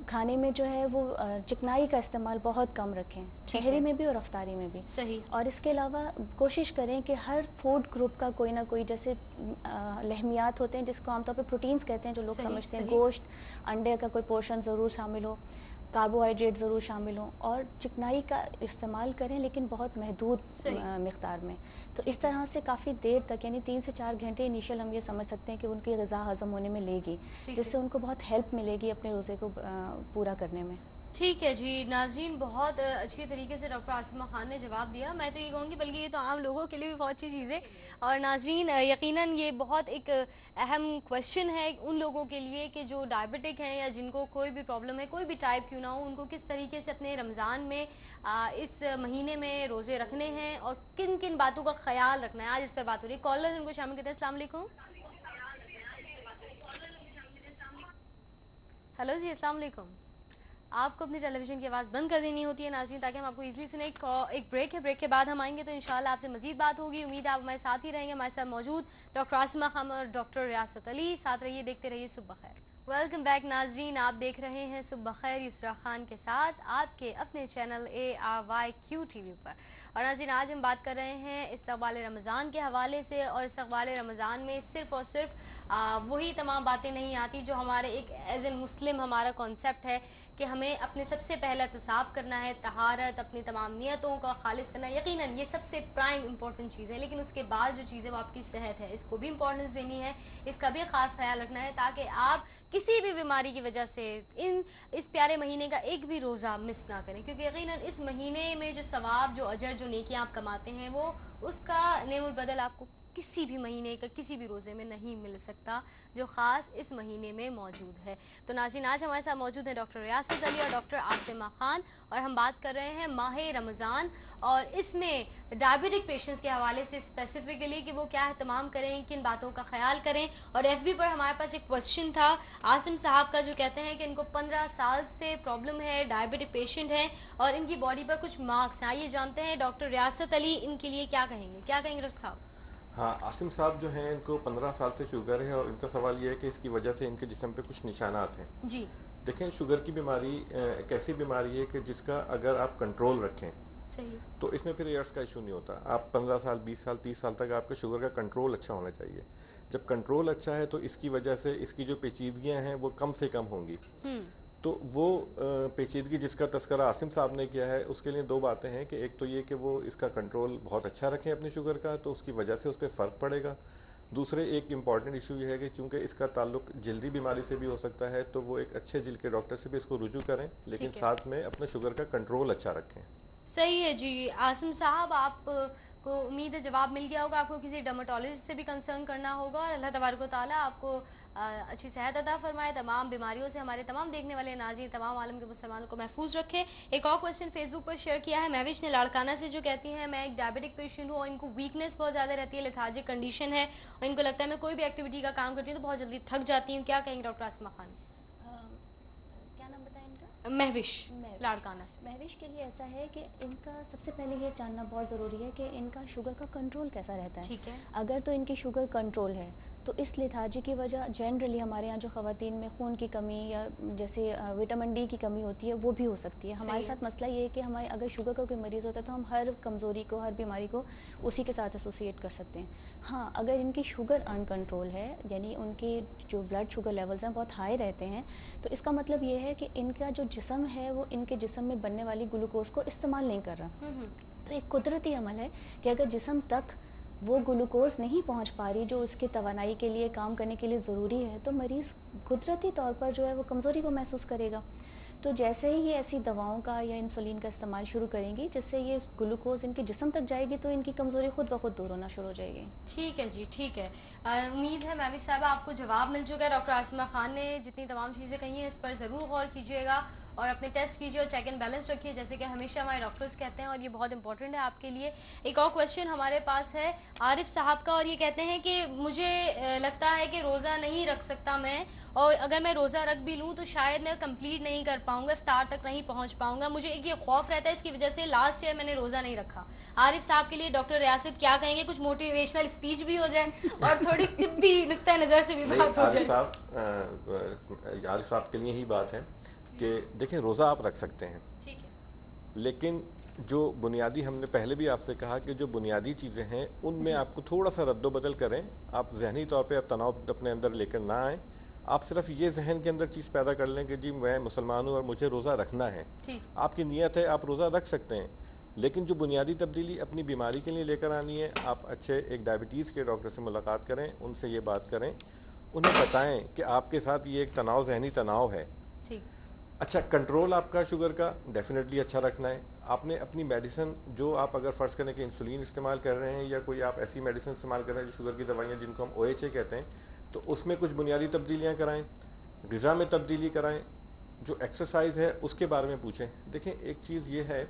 खाने में जो है वो चिकनाई का इस्तेमाल बहुत कम रखें, सहरी में भी और अफ्तारी में भी। सही। और इसके अलावा कोशिश करें कि हर फूड ग्रुप का कोई ना कोई, जैसे लहमियात होते हैं जिसको आमतौर पर प्रोटीन्स कहते हैं जो लोग समझते हैं, गोश्त, अंडे का कोई पोर्शन ज़रूर शामिल हो, कार्बोहाइड्रेट ज़रूर शामिल हो, और चिकनाई का इस्तेमाल करें लेकिन बहुत महदूद मिक़दार में। तो इस तरह से काफ़ी देर तक, यानी 3 से 4 घंटे इनिशियल हम ये समझ सकते हैं कि उनकी ग़िज़ा हज़म होने में लेगी, जिससे उनको बहुत हेल्प मिलेगी अपने रोज़े को पूरा करने में। ठीक है जी नाज़रीन, बहुत अच्छी तरीके से डॉक्टर आसिमा खान ने जवाब दिया। मैं तो ये कहूँगी बल्कि ये तो आम लोगों के लिए भी बहुत अच्छी चीज़ है, और नाज़रीन यकीनन ये बहुत एक अहम क्वेश्चन है उन लोगों के लिए कि जो डायबिटिक हैं या जिनको कोई भी प्रॉब्लम है, कोई भी टाइप क्यों ना हो, उनको किस तरीके से अपने रमज़ान में इस महीने में रोज़े रखने हैं और किन किन बातों का ख्याल रखना है। आज इस पर बात हो रही है। कॉलर इनको शामिल करते हैं। अस्सलाम वालेकुम। हेलो जी, अस्सलाम वालेकुम। आपको अपनी टेलीविज़न की आवाज़ बंद कर देनी होती है नाज़रीन, ताकि हम आपको इजीली सुने। एक ब्रेक है, ब्रेक के बाद हम आएंगे तो इंशाल्लाह आपसे मज़ीद बात होगी। उम्मीद है आप हमारे साथ ही रहेंगे। हमारे साथ मौजूद डॉक्टर आसिमा खान और डॉक्टर रियासत अली, साथ रहिए, देखते रहिए सुबह खैर। वेलकम बैक नाज़रीन, आप देख रहे हैं सुबह खैर युसरा खान के साथ, आपके अपने चैनल ARYQ TV पर। और नाज़रीन आज हम बात कर रहे हैं इस्तक़बाल रमज़ान के हवाले से, और इस्तक़बाल रमज़ान में सिर्फ़ और सिर्फ वही तमाम बातें नहीं आती जो हमारे एक एज ए मुस्लिम हमारा कॉन्सेप्ट है कि हमें अपने सबसे पहला एहतिसाब करना है, तहारत, अपनी तमाम नियतों का खालिस करना है। यकीनन ये सबसे प्राइम इंपॉर्टेंट चीज़ है, लेकिन उसके बाद जो चीज़ है वो आपकी सेहत है, इसको भी इंपॉर्टेंस देनी है, इसका भी ख़ास ख्याल रखना है, ताकि आप किसी भी बीमारी की वजह से इस प्यारे महीने का एक भी रोज़ा मिस ना करें, क्योंकि यकीनन इस महीने में जो सवाब, जो अजर, जो नेकियां आप कमाते हैं, वो उसका नेमुल बदल आपको किसी भी महीने का किसी भी रोज़े में नहीं मिल सकता जो ख़ास इस महीने में मौजूद है। तो नाज़रीन आज हमारे साथ मौजूद हैं डॉक्टर रियासत अली और डॉक्टर आसिमा खान, और हम बात कर रहे हैं माह रमज़ान और इसमें डायबिटिक पेशेंट्स के हवाले से स्पेसिफिकली कि वो क्या एहतमाम करें, किन बातों का ख्याल करें। और FB पर हमारे पास एक क्वेश्चन था आसिम साहब का, जो कहते हैं कि इनको 15 साल से प्रॉब्लम है, डायबिटिक पेशेंट हैं और इनकी बॉडी पर कुछ मार्क्स हैं। आइए जानते हैं डॉक्टर रियासत अली इनके लिए क्या कहेंगे डॉक्टर साहब? हाँ, आसिम साहब जो हैं इनको 15 साल से शुगर है, और इनका सवाल ये है कि इसकी वजह से इनके जिस्म पे कुछ निशानात हैं। जी देखें, शुगर की बीमारी एक ऐसी बीमारी है कि जिसका अगर आप कंट्रोल रखें सही, तो इसमें फिर ईयर्स का इशू नहीं होता। आप 15 साल, 20 साल, 30 साल तक आपके शुगर का कंट्रोल अच्छा होना चाहिए। जब कंट्रोल अच्छा है तो इसकी वजह से इसकी जो पेचीदगियाँ हैं वो कम से कम होंगी। तो वो पेचीदगी जिसका तस्करा आसिम साहब ने किया है, उसके लिए 2 बातें हैं कि एक तो ये कि वो इसका कंट्रोल बहुत अच्छा रखें अपने शुगर का, तो उसकी वजह से उस पर फ़र्क पड़ेगा। दूसरे एक इम्पॉर्टेंट इशू ये है कि चूँकि इसका ताल्लुक जल्दी बीमारी से भी हो सकता है, तो वो एक अच्छे दिल के डॉक्टर से भी इसको रुजू करें, लेकिन साथ में अपने शुगर का कंट्रोल अच्छा रखें। सही है जी आसिम साहब, आपको उम्मीद है जवाब मिल गया होगा। आपको किसी डर्मेटोलॉजिस्ट से भी कंसर्न करना होगा, और अल्लाह तबारक व तआला आपको अच्छी सेहत अता फरमाए, तमाम बीमारियों से हमारे तमाम देखने वाले नाज़रीन, तमाम आलम के मुसलमानों को महफूज रखे। एक और क्वेश्चन फेसबुक पर शेयर किया है महविश ने लाड़काना से, जो कहती हैं मैं एक डायबिटिक पेशेंट हूँ और इनको वीकनेस बहुत ज़्यादा रहती है, लेथार्जिक कंडीशन है, और इनको लगता है मैं कोई भी एक्टिविटी का काम करती हूँ तो बहुत जल्दी थक जाती हूँ, क्या कहेंगे डॉक्टर आसिमा खान? महविश लाड़काना से। महविश के लिए ऐसा है कि इनका सबसे पहले ये जानना बहुत ज़रूरी है कि इनका शुगर का कंट्रोल कैसा रहता है। ठीक है। अगर तो इनकी शुगर कंट्रोल है तो इस लेथार्जी की वजह जनरली हमारे यहाँ जो ख़वातीन में खून की कमी या जैसे विटामिन डी की कमी होती है वो भी हो सकती है। हमारे साथ मसला ये है कि हमारे अगर शुगर का कोई मरीज़ होता है तो हम हर कमज़ोरी को, हर बीमारी को उसी के साथ एसोसिएट कर सकते हैं। हाँ, अगर इनकी शुगर अनकंट्रोल है, यानी उनकी जो ब्लड शुगर लेवल्स हैं बहुत हाई रहते हैं, तो इसका मतलब ये है कि इनका जो जिस्म है वो इनके जिस्म में बनने वाली ग्लूकोज को इस्तेमाल नहीं कर रहा। तो एक कुदरती अमल है कि अगर जिस्म तक वो ग्लूकोज नहीं पहुंच पा रही जो उसकी तवानाई के लिए, काम करने के लिए ज़रूरी है, तो मरीज़ कुदरती तौर पर जो है वो कमज़ोरी को महसूस करेगा। तो जैसे ही ये ऐसी दवाओं का या इंसुलिन का इस्तेमाल शुरू करेंगी जिससे ये ग्लूकोज इनके जिस्म तक जाएगी तो इनकी कमज़ोरी खुद ब खुद दूर होना शुरू हो जाएगी। ठीक है जी, ठीक है। उम्मीद है महविश साहबा आपको जवाब मिल चुका है। डॉक्टर आसिमा खान ने जितनी तमाम चीज़ें कही हैं इस पर ज़रूर गौर कीजिएगा और अपने टेस्ट कीजिए और चेक एंड बैलेंस रखिए, जैसे कि हमेशा हमारे डॉक्टर्स कहते हैं, और ये बहुत इंपॉर्टेंट है आपके लिए। एक और क्वेश्चन हमारे पास है आरिफ साहब का, और ये कहते हैं कि मुझे लगता है कि रोज़ा नहीं रख सकता मैं, और अगर मैं रोज़ा रख भी लूँ तो शायद मैं कंप्लीट नहीं कर पाऊँगा, इफ्तार तक नहीं पहुँच पाऊँगा। मुझे एक ये खौफ रहता है, इसकी वजह से लास्ट ईयर मैंने रोज़ा नहीं रखा। आरिफ साहब के लिए डॉक्टर रियासत क्या कहेंगे? कुछ मोटिवेशनल स्पीच भी हो जाए और थोड़ी तिब्बी नुक्ता नज़र से भी बात हो जाए। आरिफ साहब के लिए ही बात है कि देखिए रोज़ा आप रख सकते हैं, ठीक है, लेकिन जो बुनियादी, हमने पहले भी आपसे कहा कि जो बुनियादी चीज़ें हैं उनमें आपको थोड़ा सा रद्दोबदल करें। आप जहनी तौर पे आप तनाव अपने अंदर लेकर ना आएँ। आप सिर्फ ये जहन के अंदर चीज़ पैदा कर लें कि जी मैं मुसलमान हूँ और मुझे रोज़ा रखना है। आपकी नीयत है, आप रोज़ा रख सकते हैं, लेकिन जो बुनियादी तब्दीली अपनी बीमारी के लिए लेकर आनी है, आप अच्छे एक डायबिटीज़ के डॉक्टर से मुलाकात करें, उनसे ये बात करें, उन्हें बताएं कि आपके साथ ये एक तनाव, जहनी तनाव है। ठीक। अच्छा, कंट्रोल आपका शुगर का डेफिनेटली अच्छा रखना है। आपने अपनी मेडिसिन, जो आप अगर फ़र्ज़ करें कि इंसुलिन इस्तेमाल कर रहे हैं या कोई आप ऐसी मेडिसिन इस्तेमाल कर रहे हैं जो शुगर की दवाइयाँ जिनको हम OHA कहते हैं, तो उसमें कुछ बुनियादी तब्दीलियाँ कराएं, ग़िज़ा में तब्दीली कराएं, जो एक्सरसाइज है उसके बारे में पूछें। देखें, एक चीज़ ये है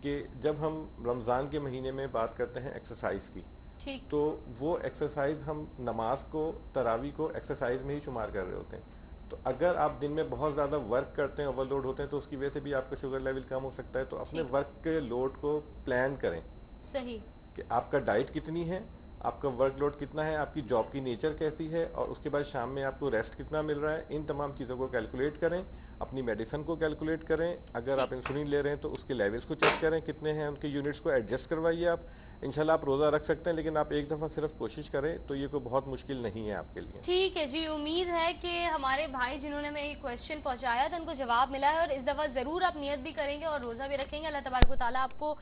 कि जब हम रमज़ान के महीने में बात करते हैं एक्सरसाइज की, ठीक, तो वो एक्सरसाइज हम नमाज को, तरावी को एक्सरसाइज में ही शुमार कर रहे होते हैं। तो अगर आप दिन में बहुत ज़्यादा वर्क करते हैं, ओवरलोड होते हैं, तो उसकी वजह से भी आपका शुगर लेवल कम हो सकता है। तो अपने वर्क के लोड को प्लान करें, सही, कि आपका डाइट कितनी है, आपका वर्कलोड कितना है, आपकी जॉब की नेचर कैसी है, और उसके बाद शाम में आपको रेस्ट कितना मिल रहा है। इन तमाम चीज़ों को कैलकुलेट करें, अपनी मेडिसिन को कैलकुलेट करें। अगर आप इंसुलिन ले रहे हैं तो उसके लेवल्स को चेक करें कितने हैं, उनके यूनिट्स को एडजस्ट करवाइए। आप इंशाल्लाह आप रोज़ा रख सकते हैं, लेकिन आप एक दफ़ा सिर्फ कोशिश करें तो ये कोई बहुत मुश्किल नहीं है आपके लिए। ठीक है जी। उम्मीद है कि हमारे भाई जिन्होंने हमें ये क्वेश्चन पहुंचाया था उनको जवाब मिला है, और इस दफ़ा ज़रूर आप नियत भी करेंगे और रोज़ा भी रखेंगे। अल्लाह तबारक व तआला आपको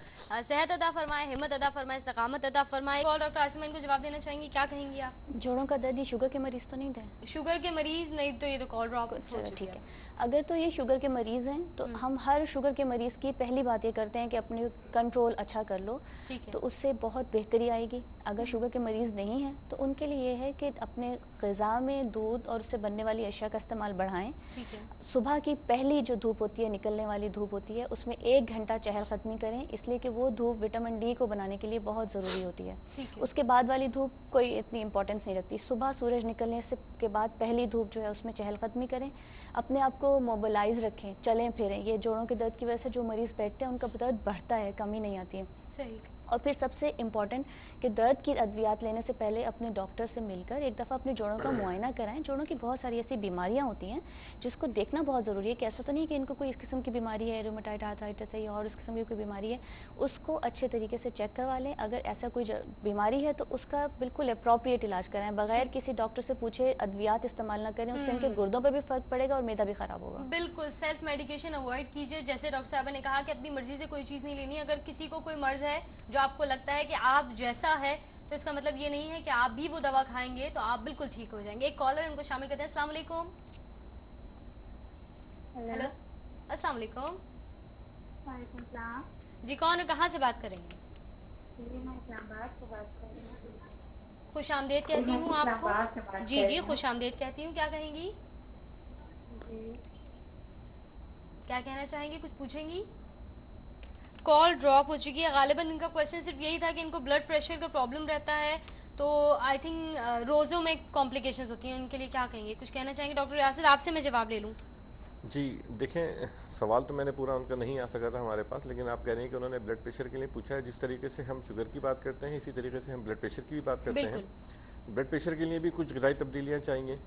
सेहत अता फरमाए, हिम्मत अता फरमाए, इस्तकामत अता फरमाए। और डॉक्टर आसिमा इनको जवाब देना चाहेंगी, क्या कहेंगी आप? जोड़ों का दर्द, ये शुगर के मरीज़ तो नहीं थे? शुगर के मरीज़ नहीं, तो ये तो कॉल ड्रॉप। ठीक है, अगर तो ये शुगर के मरीज़ हैं तो हम हर शुगर के मरीज़ की पहली बात ये करते हैं कि अपने कंट्रोल अच्छा कर लो, ठीक है, तो उससे बहुत बेहतरी आएगी। अगर शुगर के मरीज़ नहीं हैं तो उनके लिए ये है कि अपने ग़िज़ा में दूध और उससे बनने वाली अशिया का इस्तेमाल बढ़ाएं। ठीक है, सुबह की पहली जो धूप होती है, निकलने वाली धूप होती है, उसमें 1 घंटा चहलकदमी करें, इसलिए कि वो धूप विटामिन डी को बनाने के लिए बहुत ज़रूरी होती है। ठीक है, उसके बाद वाली धूप कोई इतनी इंपॉर्टेंस नहीं रखती। सुबह सूरज निकलने से के बाद पहली धूप जो है उसमें चहलकदमी करें, अपने आप को मोबिलाइज रखें, चलें फिरें। ये जोड़ों के दर्द की वजह से जो मरीज़ बैठते हैं उनका दर्द बढ़ता है, कमी नहीं आती है। सही। और फिर सबसे इम्पॉर्टेंट कि दर्द की अद्वियात लेने से पहले अपने डॉक्टर से मिलकर एक दफ़ा अपने जोड़ों का मुआयना कराएं। जोड़ों की बहुत सारी ऐसी बीमारियां होती हैं जिसको देखना बहुत ज़रूरी है कि ऐसा तो नहीं कि इनको कोई इस किस्म की बीमारी है, रूमेटॉइड आर्थराइटिस है या और इस किस्म की कोई बीमारी है, उसको अच्छे तरीके से चेक करवा लें। अगर ऐसा कोई बीमारी है तो उसका बिल्कुल अप्रोप्रिएट इलाज कराएं, बगैर किसी डॉक्टर से पूछे अद्वियात इस्तेमाल ना करें, उससे उनके गुर्दों पर भी फ़र्क पड़ेगा और मैदा भी ख़राब होगा। बिल्कुल, सेल्फ मेडिकेशन अवॉइड कीजिए। जैसे डॉक्टर साहब ने कहा कि अपनी मर्जी से कोई चीज़ नहीं लेनी। अगर किसी को कोई मर्ज़ है जो आपको लगता है कि आप जैसा है, तो इसका मतलब ये नहीं है कि आप भी वो दवा खाएंगे तो आप बिल्कुल ठीक हो जाएंगे। एक कॉलर, उनको शामिल करते हैं। अस्सलाम वालेकुम। हेलो, अस्सलाम वालेकुम। वालेकुम सलाम। जी, कौन और कहाँ से बात करेंगे? जी, मैं इस्लामाबाद से बात कर रही हूँ। खुश आमदेद कहती हूँ इस्लामाबाद से आपको। बात जी कर जी, रही हूँ। खुश आमदेद कहती हूँ। क्या कहेंगी, जी, क्या कहना चाहेंगी, कुछ पूछेंगी? कॉल ड्रॉप हो चुकी है। गालिबन इनका क्वेश्चन सिर्फ यही था कि इनको ब्लड प्रेशर का प्रॉब्लम रहता है, तो आई थिंक रोज़ों में कॉम्प्लिकेशंस होती हैं, उनके लिए क्या कहेंगे, कुछ कहना चाहेंगे? डॉक्टर रियासत, आपसे मैं जवाब ले लूँ। जी देखें, सवाल तो मैंने पूरा उनका नहीं आ सका था हमारे पास, लेकिन आप कह रही हैं कि उन्होंने ब्लड प्रेशर के लिए पूछा है। जिस तरीके से हम शुगर की बात करते हैं, इसी तरीके से हम ब्लड प्रेशर की भी बात करते हैं। ब्लड प्रेशर के लिए भी कुछ ग़िज़ाई तब्दीलियाँ चाहिए,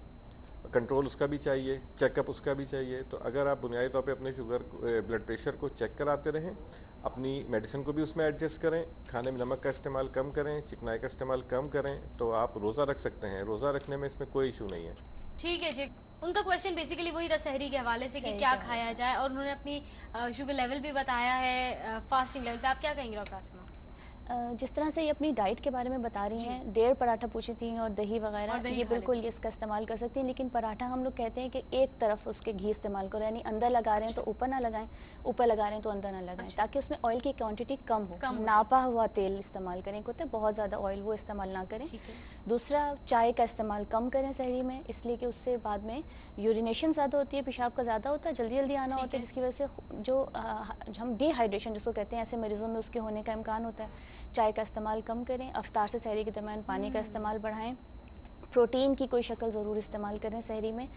कंट्रोल उसका भी चाहिए, चेकअप उसका भी चाहिए। तो अगर आप बुनियादी तौर पे अपने ब्लड प्रेशर को चेक कराते रहें, अपनी मेडिसिन को भी उसमें एडजस्ट करें, खाने में नमक का इस्तेमाल कम करें, चिकनाई का इस्तेमाल कम करें, तो आप रोज़ा रख सकते हैं। रोज़ा रखने में इसमें कोई इशू नहीं है। ठीक है जी। उनका क्वेश्चन बेसिकली वही था सहरी के हवाले से कि क्या खाया जाए, और उन्होंने अपनी शुगर लेवल भी बताया है, फास्टिंग लेवल पे। आप क्या कहेंगे डॉक्टर आसमा? जिस तरह से ये अपनी डाइट के बारे में बता रही हैं, 1.5 पराठा पूछी थी और दही वगैरह, ये बिल्कुल ये इसका इस्तेमाल कर सकती हैं। लेकिन पराठा हम लोग कहते हैं कि एक तरफ उसके घी इस्तेमाल करो, यानी अंदर लगा रहे हैं तो ऊपर ना लगाएं, ऊपर लगा रहे हैं तो अंदर ना लगाएं, ताकि उसमें ऑयल की क्वांटिटी कम हो। नापा हुआ तेल इस्तेमाल करें, होता है बहुत ज़्यादा ऑयल, वो इस्तेमाल ना करें। दूसरा, चाय का इस्तेमाल कम करें सहरी में, इसलिए कि उससे बाद में यूरिनेशन ज़्यादा होती है, पेशाब का ज़्यादा होता है, जल्दी जल्दी आना होता है, जिसकी वजह से जो हम डिहाइड्रेशन जिसको कहते हैं, ऐसे मरीज़ों में उसके होने का इम्कान होता है। चाय का इस्तेमाल कम करें, अफ्तार से सहरी के दरमियान पानी का इस्तेमाल बढ़ाएं, प्रोटीन की कोई शक्ल ज़रूर इस्तेमाल करें सहरी में।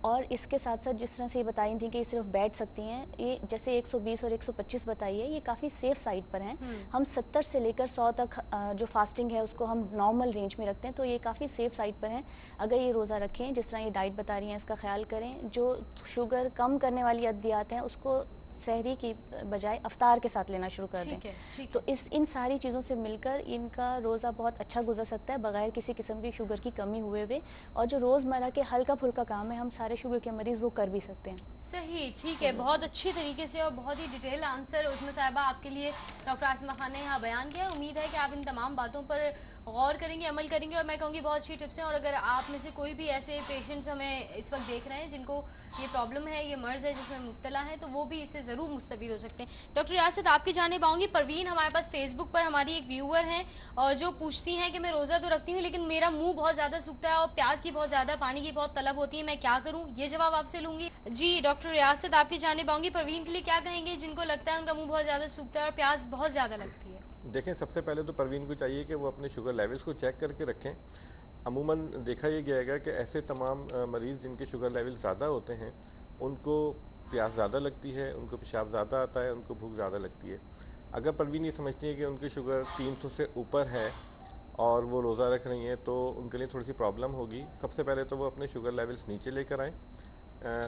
और इसके साथ साथ जिस तरह से ये बताई थी कि सिर्फ बैठ सकती हैं, ये जैसे 120 और 125 बताई है, ये काफ़ी सेफ साइड पर हैं। हम 70 से लेकर 100 तक जो फास्टिंग है उसको हम नॉर्मल रेंज में रखते हैं, तो ये काफ़ी सेफ साइड पर हैं। अगर ये रोज़ा रखें, जिस तरह ये डाइट बता रही हैं, इसका ख्याल करें। जो शुगर कम करने वाली अद्वियात हैं उसको सहरी की बजाय अफ्तार के साथ लेना शुरू कर दें। तो इन सारी चीज़ों से मिलकर इनका रोज़ा बहुत अच्छा गुजर सकता है बगैर किसी किस्म की शुगर की कमी हुए हुए। और जो रोज़मर्रा के हल्का फुल्का काम है, हम सारे शुगर के मरीज़ वो कर भी सकते हैं। सही, ठीक है। बहुत अच्छी तरीके से और बहुत ही डिटेल आंसर उसमें साहिबा आपके लिए डॉक्टर आसमा खान ने यहाँ बयान किया। उम्मीद है कि आप इन तमाम बातों पर गौर करेंगे, अमल करेंगे, और मैं कहूँगी बहुत अच्छी टिप्स हैं। और अगर आप में से कोई भी ऐसे पेशेंट्स हमें इस वक्त देख रहे हैं जिनको ये प्रॉब्लम है, ये मर्ज़ है जिसमें मुब्तला है, तो वो भी इससे ज़रूर मुस्तफ़ीद हो सकते हैं। डॉक्टर रियासत, आपकी जानिब आऊँगी। परवीन हमारे पास फेसबुक पर हमारी एक व्यूअर हैं, और जो पूछती हैं कि मैं रोज़ा तो रखती हूँ लेकिन मेरा मुँह बहुत ज़्यादा सूखता है और प्याज की बहुत ज़्यादा, पानी की बहुत तलब होती है, मैं क्या करूँ? ये जवाब आपसे लूँगी। जी डॉक्टर रियासत, आपकी जानिब आऊँगी। परवीन के लिए क्या कहेंगे जिनको लगता है उनका मुँह बहुत ज़्यादा सूखता है और प्याज बहुत ज़्यादा लगती है? देखें, सबसे पहले तो परवीन को चाहिए कि वो अपने शुगर लेवल्स को चेक करके रखें। अमूमन देखा ये गया है कि ऐसे तमाम मरीज़ जिनके शुगर लेवल ज़्यादा होते हैं, उनको प्यास ज़्यादा लगती है, उनको पेशाब ज़्यादा आता है, उनको भूख ज़्यादा लगती है। अगर परवीन ये समझती है कि उनकी शुगर 300 से ऊपर है और वो रोज़ा रख रही हैं, तो उनके लिए थोड़ी सी प्रॉब्लम होगी। सबसे पहले तो वो अपने शुगर लेवल्स नीचे लेकर आएँ।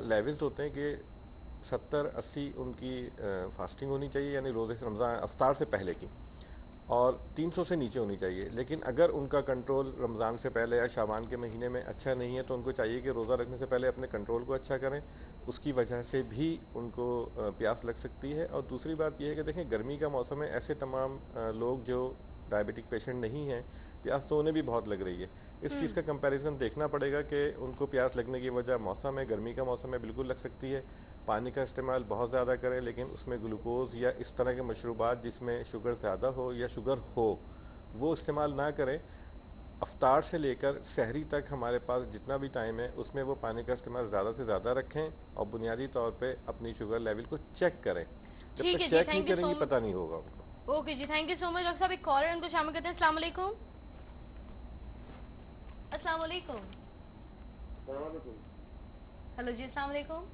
लेवल्स होते हैं कि 70-80 उनकी फास्टिंग होनी चाहिए, यानी रोज़े से रमज़ान अफ्तार से पहले की, और 300 से नीचे होनी चाहिए। लेकिन अगर उनका कंट्रोल रमज़ान से पहले या शाबान के महीने में अच्छा नहीं है, तो उनको चाहिए कि रोज़ा रखने से पहले अपने कंट्रोल को अच्छा करें। उसकी वजह से भी उनको प्यास लग सकती है। और दूसरी बात यह है कि देखें, गर्मी का मौसम है, ऐसे तमाम लोग जो डायबिटिक पेशेंट नहीं हैं, प्यास तो उन्हें भी बहुत लग रही है। इस चीज़ का कंपैरिजन देखना पड़ेगा कि उनको प्यास लगने की वजह मौसम है, गर्मी का मौसम है, बिल्कुल लग सकती है। पानी का इस्तेमाल बहुत ज़्यादा करें, लेकिन उसमें ग्लूकोज़ या इस तरह के मशरूबात जिसमें शुगर ज़्यादा हो या शुगर हो, वो इस्तेमाल ना करें। अफ्तार से लेकर सहरी तक हमारे पास जितना भी टाइम है, उसमें वो पानी का इस्तेमाल ज़्यादा से ज़्यादा रखें और बुनियादी तौर पे अपनी शुगर लेवल को चेक करें। जब तक चेक नहीं करेंगे पता नहीं होगा उनको। ओके जी, thank you so much. Doctor साहब, एक कॉलर उनको शामिल करते हैं। अस्सलाम वालेकुम। अस्सलाम वालेकुम। हेलो जी, अस्सलाम वालेकुम।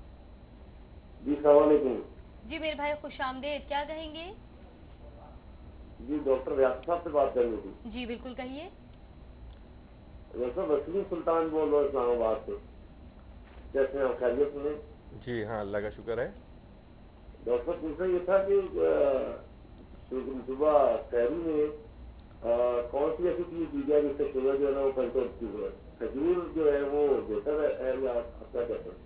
जी अस्सलाम वालेकुम। जी मेरे भाई, खुश आमदेद। क्या कहेंगे? जी डॉक्टर रियासत साहब से बात करनी थी। जी बिल्कुल, कहिए। डॉक्टर वसीम सुल्तान बोल रहा हूँ इस्लामाबाद से। कैसे हैं आप, खैरियत से हैं? जी हाँ, अल्लाह का शुक्र है। डॉक्टर पूछना ये था कि सुबह सहरी में कौन सी ऐसी चीज दी जाए जिससे शुगर जो है ना वो कंट्रोल की हो? खजूर जो है वो बेहतर है या आप क्या कहते हैं?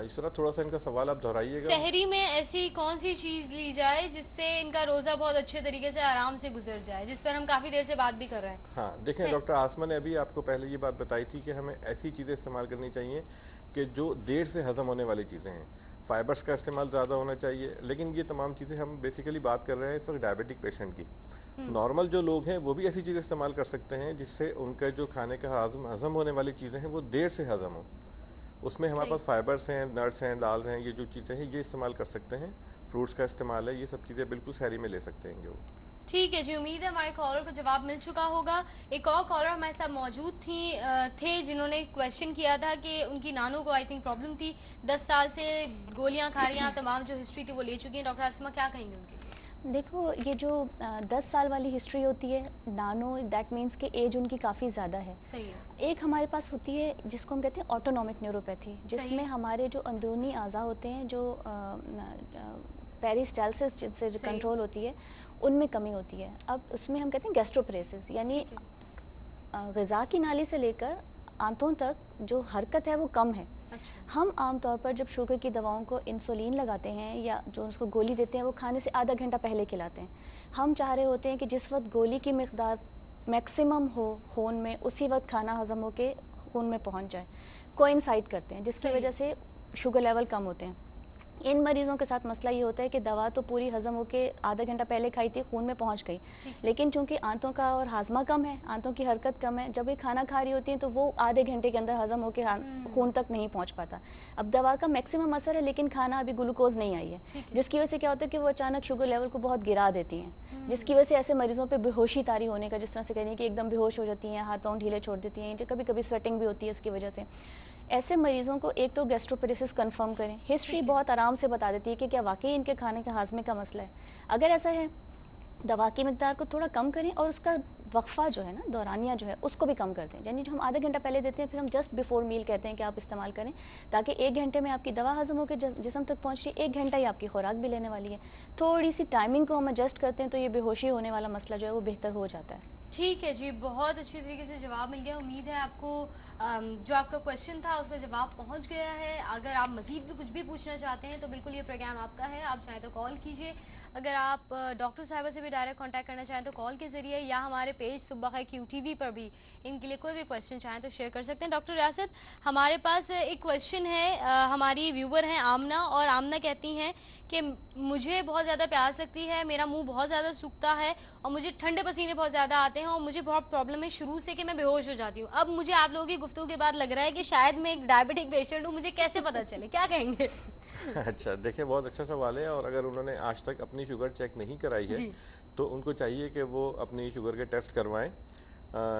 इस तरह थोड़ा सा इनका सवाल आप दोहराइएगा। सहरी में ऐसी कौन सी चीज़ ली जाए जिससे इनका रोज़ा बहुत अच्छे तरीके से आराम से गुजर जाए, जिस पर हम काफ़ी देर से बात भी कर रहे हैं? हाँ देखें, डॉक्टर आसमा ने अभी आपको पहले ये बात बताई थी कि हमें ऐसी चीज़ें इस्तेमाल करनी चाहिए कि जो देर से हज़म होने वाली चीज़ें हैं। फ़ाइबर्स का इस्तेमाल ज़्यादा होना चाहिए, लेकिन ये तमाम चीज़ें हम बेसिकली बात कर रहे हैं इस वक्त डायबिटिक पेशेंट की। नॉर्मल जो लोग हैं वो भी ऐसी चीज़ें इस्तेमाल कर सकते हैं जिससे उनका जो खाने का हज़म होने वाली चीज़ें हैं वो देर से हज़म हो। उसमें हमारे पास फाइबर्स हैं, नट्स हैं, दाल हैं, ये जो चीज़ें हैं ये इस्तेमाल कर सकते हैं। फ्रूट्स का इस्तेमाल है, ये सब चीज़ें बिल्कुल सहरी में ले सकते हैं जो। ठीक है जी, उम्मीद है हमारे कॉलर को जवाब मिल चुका होगा। एक और कॉलर हमारे साथ मौजूद थे जिन्होंने क्वेश्चन किया था कि उनकी नानू को आई थिंक प्रॉब्लम थी, 10 साल से गोलियां खा रही हैं, तमाम जो हिस्ट्री थी वो ले चुकी हैं। डॉक्टर आसिमा क्या कहेंगे उनके लिए? देखो, ये जो 10 साल वाली हिस्ट्री होती है, नानो, दैट मीन्स कि एज उनकी काफ़ी ज़्यादा है। सही है। एक हमारे पास होती है जिसको हम कहते हैं ऑटोनॉमिक न्यूरोपैथी, जिसमें हमारे जो अंदरूनी अज़ा होते हैं, जो पेरिस्टालसिस जिनसे कंट्रोल होती है, उनमें कमी होती है। अब उसमें हम कहते हैं गैस्ट्रोपरेसिस, यानी ग़िज़ा की नाली से लेकर आंतों तक जो हरकत है वो कम है। अच्छा। हम आमतौर पर जब शुगर की दवाओं को इंसुलिन लगाते हैं या जो उसको गोली देते हैं, वो खाने से आधा घंटा पहले खिलाते हैं। हम चाह रहे होते हैं कि जिस वक्त गोली की मिक़दार मैक्सिमम हो खून में, उसी वक्त खाना हज़म होके खून में पहुंच जाए, कोइंसाइड करते हैं, जिसकी वजह से शुगर लेवल कम होते हैं। इन मरीज़ों के साथ मसला ये होता है कि दवा तो पूरी हज़म होके आधा घंटा पहले खाई थी, खून में पहुंच गई, लेकिन चूंकि आंतों का और हाजमा कम है, आंतों की हरकत कम है, जब ये खाना खा रही होती हैं तो वो आधे घंटे के अंदर हज़म होके खून तक नहीं पहुंच पाता। अब दवा का मैक्सिमम असर है, लेकिन खाना अभी ग्लूकोज नहीं आई है, जिसकी वजह से क्या होता है कि वो अचानक शुगर लेवल को बहुत गिरा देती हैं, जिसकी वजह से ऐसे मरीज़ों पर बेहोशी तारी होने का, जिस तरह से कहें कि एकदम बेहोश हो जाती हैं, हाथ पाँव ढीले छोड़ देती हैं, कभी कभी स्वेटिंग भी होती है इसकी वजह से। ऐसे मरीज़ों को एक तो गैस्ट्रोपरेसिस कंफर्म करें। हिस्ट्री बहुत आराम से बता देती है कि क्या वाकई इनके खाने के हाजमे का मसला है। अगर ऐसा है, दवा की मिकदार को थोड़ा कम करें और उसका वक्फा जो है ना, दौरानिया जो है, उसको भी कम कर दें। यानी जो हम आधा घंटा पहले देते हैं, फिर हम जस्ट बिफोर मील कहते हैं कि आप इस्तेमाल करें, ताकि 1 घंटे में आपकी दवा हज़म होकर जिस्म तक पहुँच रही है, 1 घंटा ही आपकी खुराक भी लेने वाली है। थोड़ी सी टाइमिंग को हम एडजस्ट करते हैं तो ये बेहोशी होने वाला मसला जो है वो बेहतर हो जाता है। ठीक है जी, बहुत अच्छी तरीके से जवाब मिल गया। उम्मीद है आपको जो आपका क्वेश्चन था उसका जवाब पहुंच गया है। अगर आप मज़ीद भी कुछ भी पूछना चाहते हैं तो बिल्कुल ये प्रोग्राम आपका है, आप चाहें तो कॉल कीजिए। अगर आप डॉक्टर साहिबा से भी डायरेक्ट कांटेक्ट करना चाहें तो कॉल के ज़रिए, या हमारे पेज सुबह खैर QTV पर भी इनके लिए कोई भी क्वेश्चन चाहें तो शेयर कर सकते हैं। डॉक्टर रियासत, हमारे पास एक क्वेश्चन है, हमारी व्यूवर हैं आमना, और आमना कहती हैं कि मुझे बहुत ज़्यादा प्यास लगती है, मेरा मुंह बहुत ज़्यादा सूखता है और मुझे ठंडे पसीने बहुत ज़्यादा आते हैं और मुझे बहुत प्रॉब्लम है शुरू से कि मैं बेहोश हो जाती हूँ। अब मुझे आप लोगों की गुफ्तगू के बाद लग रहा है कि शायद मैं एक डायबिटिक पेशेंट हूँ, मुझे कैसे पता चले, क्या कहेंगे? अच्छा, देखिए, बहुत अच्छा सवाल है। और अगर उन्होंने आज तक अपनी शुगर चेक नहीं कराई है तो उनको चाहिए कि वो अपनी शुगर के टेस्ट करवाएं,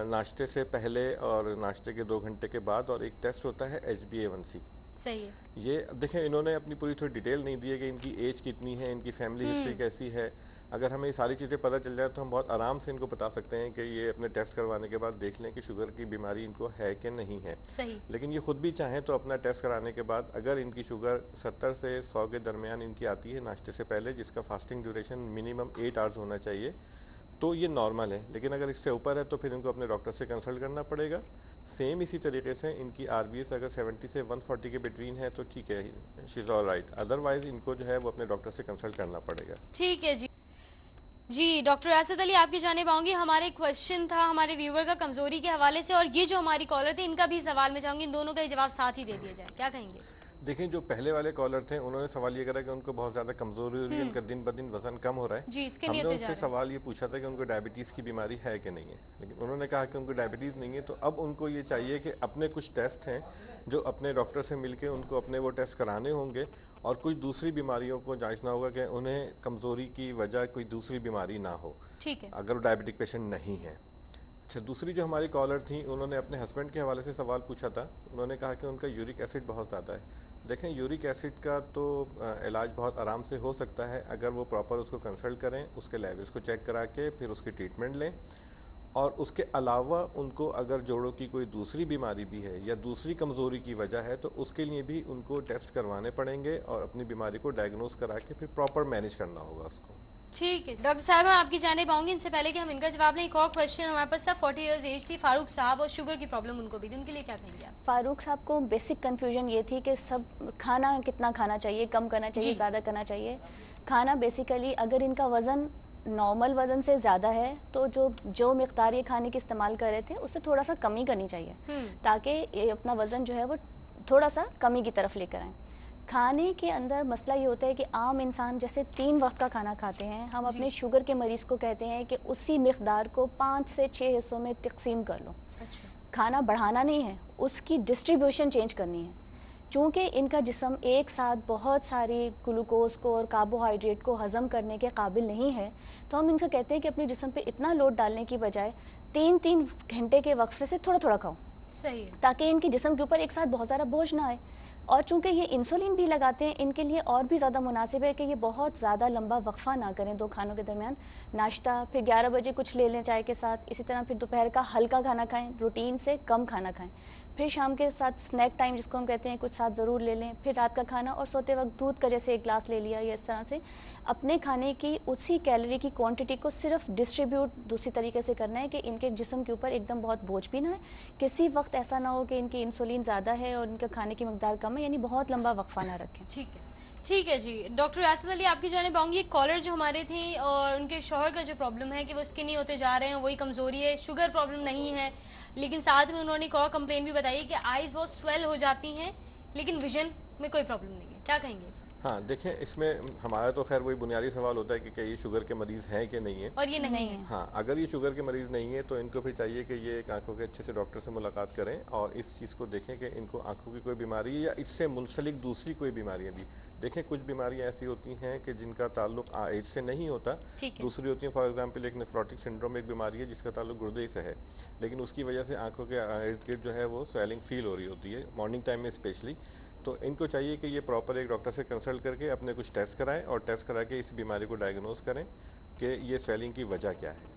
नाश्ते से पहले और नाश्ते के 2 घंटे के बाद। और एक टेस्ट होता है HbA1c। सही है। ये देखें, इन्होंने अपनी पूरी थोड़ी डिटेल नहीं दी है कि इनकी एज कितनी है, इनकी फैमिली हिस्ट्री कैसी है। अगर हमें ये सारी चीज़ें पता चल जाए तो हम बहुत आराम से इनको बता सकते हैं कि ये अपने टेस्ट करवाने के बाद देख लें कि शुगर की बीमारी इनको है कि नहीं है। सही। लेकिन ये खुद भी चाहें तो अपना टेस्ट कराने के बाद अगर इनकी शुगर 70 से 100 के दरमियान इनकी आती है नाश्ते से पहले, जिसका फास्टिंग ड्यूरेशन मिनिमम 8 आवर्स होना चाहिए, तो ये नॉर्मल है। लेकिन अगर इससे ऊपर है तो फिर इनको अपने डॉक्टर से कंसल्ट करना पड़ेगा। सेम इसी तरीके से इनकी RBS अगर 70 से 140 के बिटवीन है तो ठीक है, she is all right. Otherwise इनको जो है वो अपने डॉक्टर से कंसल्ट करना पड़ेगा। ठीक है जी। जी डॉक्टर रियासत अली, आपकी जानिब आऊँगी। हमारे क्वेश्चन था हमारे व्यूवर का कमज़ोरी के हवाले से, और ये जो हमारी कॉलर थी इनका भी सवाल मैं चाहूँगी इन दोनों का ही जवाब साथ ही दे दिया जाए, क्या कहेंगे? देखिए, जो पहले वाले कॉलर थे उन्होंने सवाल ये करा कि उनको बहुत ज़्यादा कमज़ोरी हो रही है, उनका दिन ब दिन वज़न कम हो रहा है। जी, इसके हमने लिए उनसे सवाल ये पूछा था कि उनको डायबिटीज़ की बीमारी है कि नहीं है, लेकिन उन्होंने कहा कि उनको डायबिटीज़ नहीं है। तो अब उनको ये चाहिए कि अपने कुछ टेस्ट हैं जो अपने डॉक्टर से मिलके उनको अपने वो टेस्ट कराने होंगे, और कुछ दूसरी बीमारियों को जांचना होगा कि उन्हें कमज़ोरी की वजह कोई दूसरी बीमारी ना हो। ठीक है। अगर वो डायबिटिक पेशेंट नहीं है। अच्छा, दूसरी जो हमारी कॉलर थी उन्होंने अपने हस्बैंड के हवाले से सवाल पूछा था। उन्होंने कहा कि उनका यूरिक एसिड बहुत ज़्यादा है। देखें, यूरिक एसिड का तो इलाज बहुत आराम से हो सकता है अगर वो प्रॉपर उसको कंसल्ट करें, उसके लेवल्स को चेक करा के फिर उसकी ट्रीटमेंट लें। और उसके अलावा उनको अगर जोड़ों की कोई दूसरी बीमारी भी है या दूसरी कमज़ोरी की वजह है तो उसके लिए भी उनको टेस्ट करवाने पड़ेंगे और अपनी बीमारी को डायग्नोस करा के फिर प्रॉपर मैनेज करना होगा उसको। ठीक है डॉक्टर साहब, मैं आपकी जानिब आऊँगी। इनसे पहले कि हम इनका जवाब लें, एक और क्वेश्चन हमारे पास था। 40 इयर्स एज थी, फारूक साहब, और शुगर की प्रॉब्लम उनको भी थी, उनके लिए क्या कहेंगे आप? फारूक साहब को बेसिक कन्फ्यूजन ये थी कि सब खाना कितना खाना चाहिए, कम करना चाहिए, ज़्यादा करना चाहिए। खाना बेसिकली अगर इनका वज़न नॉर्मल वज़न से ज़्यादा है तो जो मिक़दार ये खाने की इस्तेमाल कर रहे थे उससे थोड़ा सा कमी करनी चाहिए, ताकि ये अपना वज़न जो है वो थोड़ा सा कमी की तरफ लेकर आएँ। खाने के अंदर मसला ये होता है कि आम इंसान जैसे 3 वक्त का खाना खाते हैं, हम अपने शुगर के मरीज़ को कहते हैं कि उसी मिक़दार को 5 से 6 हिस्सों में तकसीम कर लो। अच्छा। खाना बढ़ाना नहीं है, उसकी डिस्ट्रीब्यूशन चेंज करनी है। چونکہ ان کا جسم ایک ساتھ بہت ساری گلوکوز کو اور کاربوہائیڈریٹ کو ہضم کرنے کے قابل نہیں ہے، تو ہم ان سے کہتے ہیں کہ اپنے جسم پہ اتنا لوڈ ڈالنے کی بجائے 3 گھنٹے کے وقفے سے تھوڑا تھوڑا کھاؤ، صحیح ہے. تاکہ ان کے جسم کے اوپر ایک ساتھ بہت سارا بوجھ نہ آئے. اور چونکہ یہ انسولین بھی لگاتے ہیں، ان کے لیے اور بھی زیادہ مناسب ہے کہ یہ بہت زیادہ لمبا وقفہ نہ کریں 2 کھانوں کے درمیان. ناشتہ، پھر 11 بجے کچھ لے لیں چائے کے ساتھ، اسی طرح پھر دوپہر کا ہلکا کھانا کھائیں، روٹین سے کم کھانا کھائیں، پھر شام کے ساتھ اسنیک ٹائم جس کو ہم کہتے ہیں کچھ ساتھ ضرور لے لیں، پھر رات کا کھانا، اور سوتے وقت دودھ کا جیسے 1 گلاس لے لیا. یا اس طرح سے اپنے کھانے کی اسی کیلری کی کوانٹٹی کو صرف ڈسٹریبیوٹ دوسری طریقے سے کرنا ہے کہ ان کے جسم کے اوپر ایک دم بہت بوجھ بھی نہ ہے، کسی وقت ایسا نہ ہو کہ ان کی انسولین زیادہ ہے اور ان کا کھانے کی مقدار کم ہے، یعنی بہت لمبا وقفہ نہ رکھیں. ٹھیک ہے جی. ڈاکٹر یاسر علی آپ کی جانب آؤں گی. ایک کالر جو ہمارے تھیں اور ان کے شوہر کا جو پرابلم ہے کہ وہ اسکنی ہوتے جا رہے ہیں، وہی کمزوری ہے، شوگر پرابلم نہیں ہے، لیکن ساتھ میں انہوں نے ایک اور کمپلین بھی بتائی کہ آئیز بہت سویل ہو جاتی ہیں لیکن ویژن میں کوئی پرابلم نہیں ہے. کیا کہیں گے؟ ہاں دیکھیں، اس میں ہمارا تو خیر وہی بنیادی سوال ہوتا ہے کہ کیا یہ شوگر کے مریض ہیں کہ نہیں ہیں. اور یہ نہیں ہے. ہاں، اگر یہ شوگر کے مریض نہیں ہے تو ان کو پھر چاہیے کہ یہ ایک آنکھوں کے اچھے سے ڈاکٹر سے ملاقات کریں اور اس چیز کو دیکھیں کہ ان کو آنکھوں کی کوئی بیماری ہے یا اس سے منسلک دوسری کوئی بیماریاں بھی. دیکھیں کچھ بیماریاں ایسی ہوتی ہیں کہ جن کا تعلق ایج سے نہیں ہوتا، دوسری ہوتی ہیں. فار ایگزامپل ایک نیفروٹک سنڈروم ایک بیماری ہے جس کا تعلق گردے سے ہے، لیکن اس کی وجہ سے آنکھوں کے ارد گرد جو ہے وہ سویلنگ فیل ہو رہی ہوتی ہے مارننگ ٹائم میں اسپیشلی. تو ان کو چاہیے کہ یہ پراپر ایک ڈاکٹر سے کنسلٹ کر کے اپنے کچھ ٹیسٹ کرائیں اور ٹیسٹ کرا کے اس بیماری کو ڈائگنوز کریں کہ یہ سویلنگ کی وجہ کیا ہے.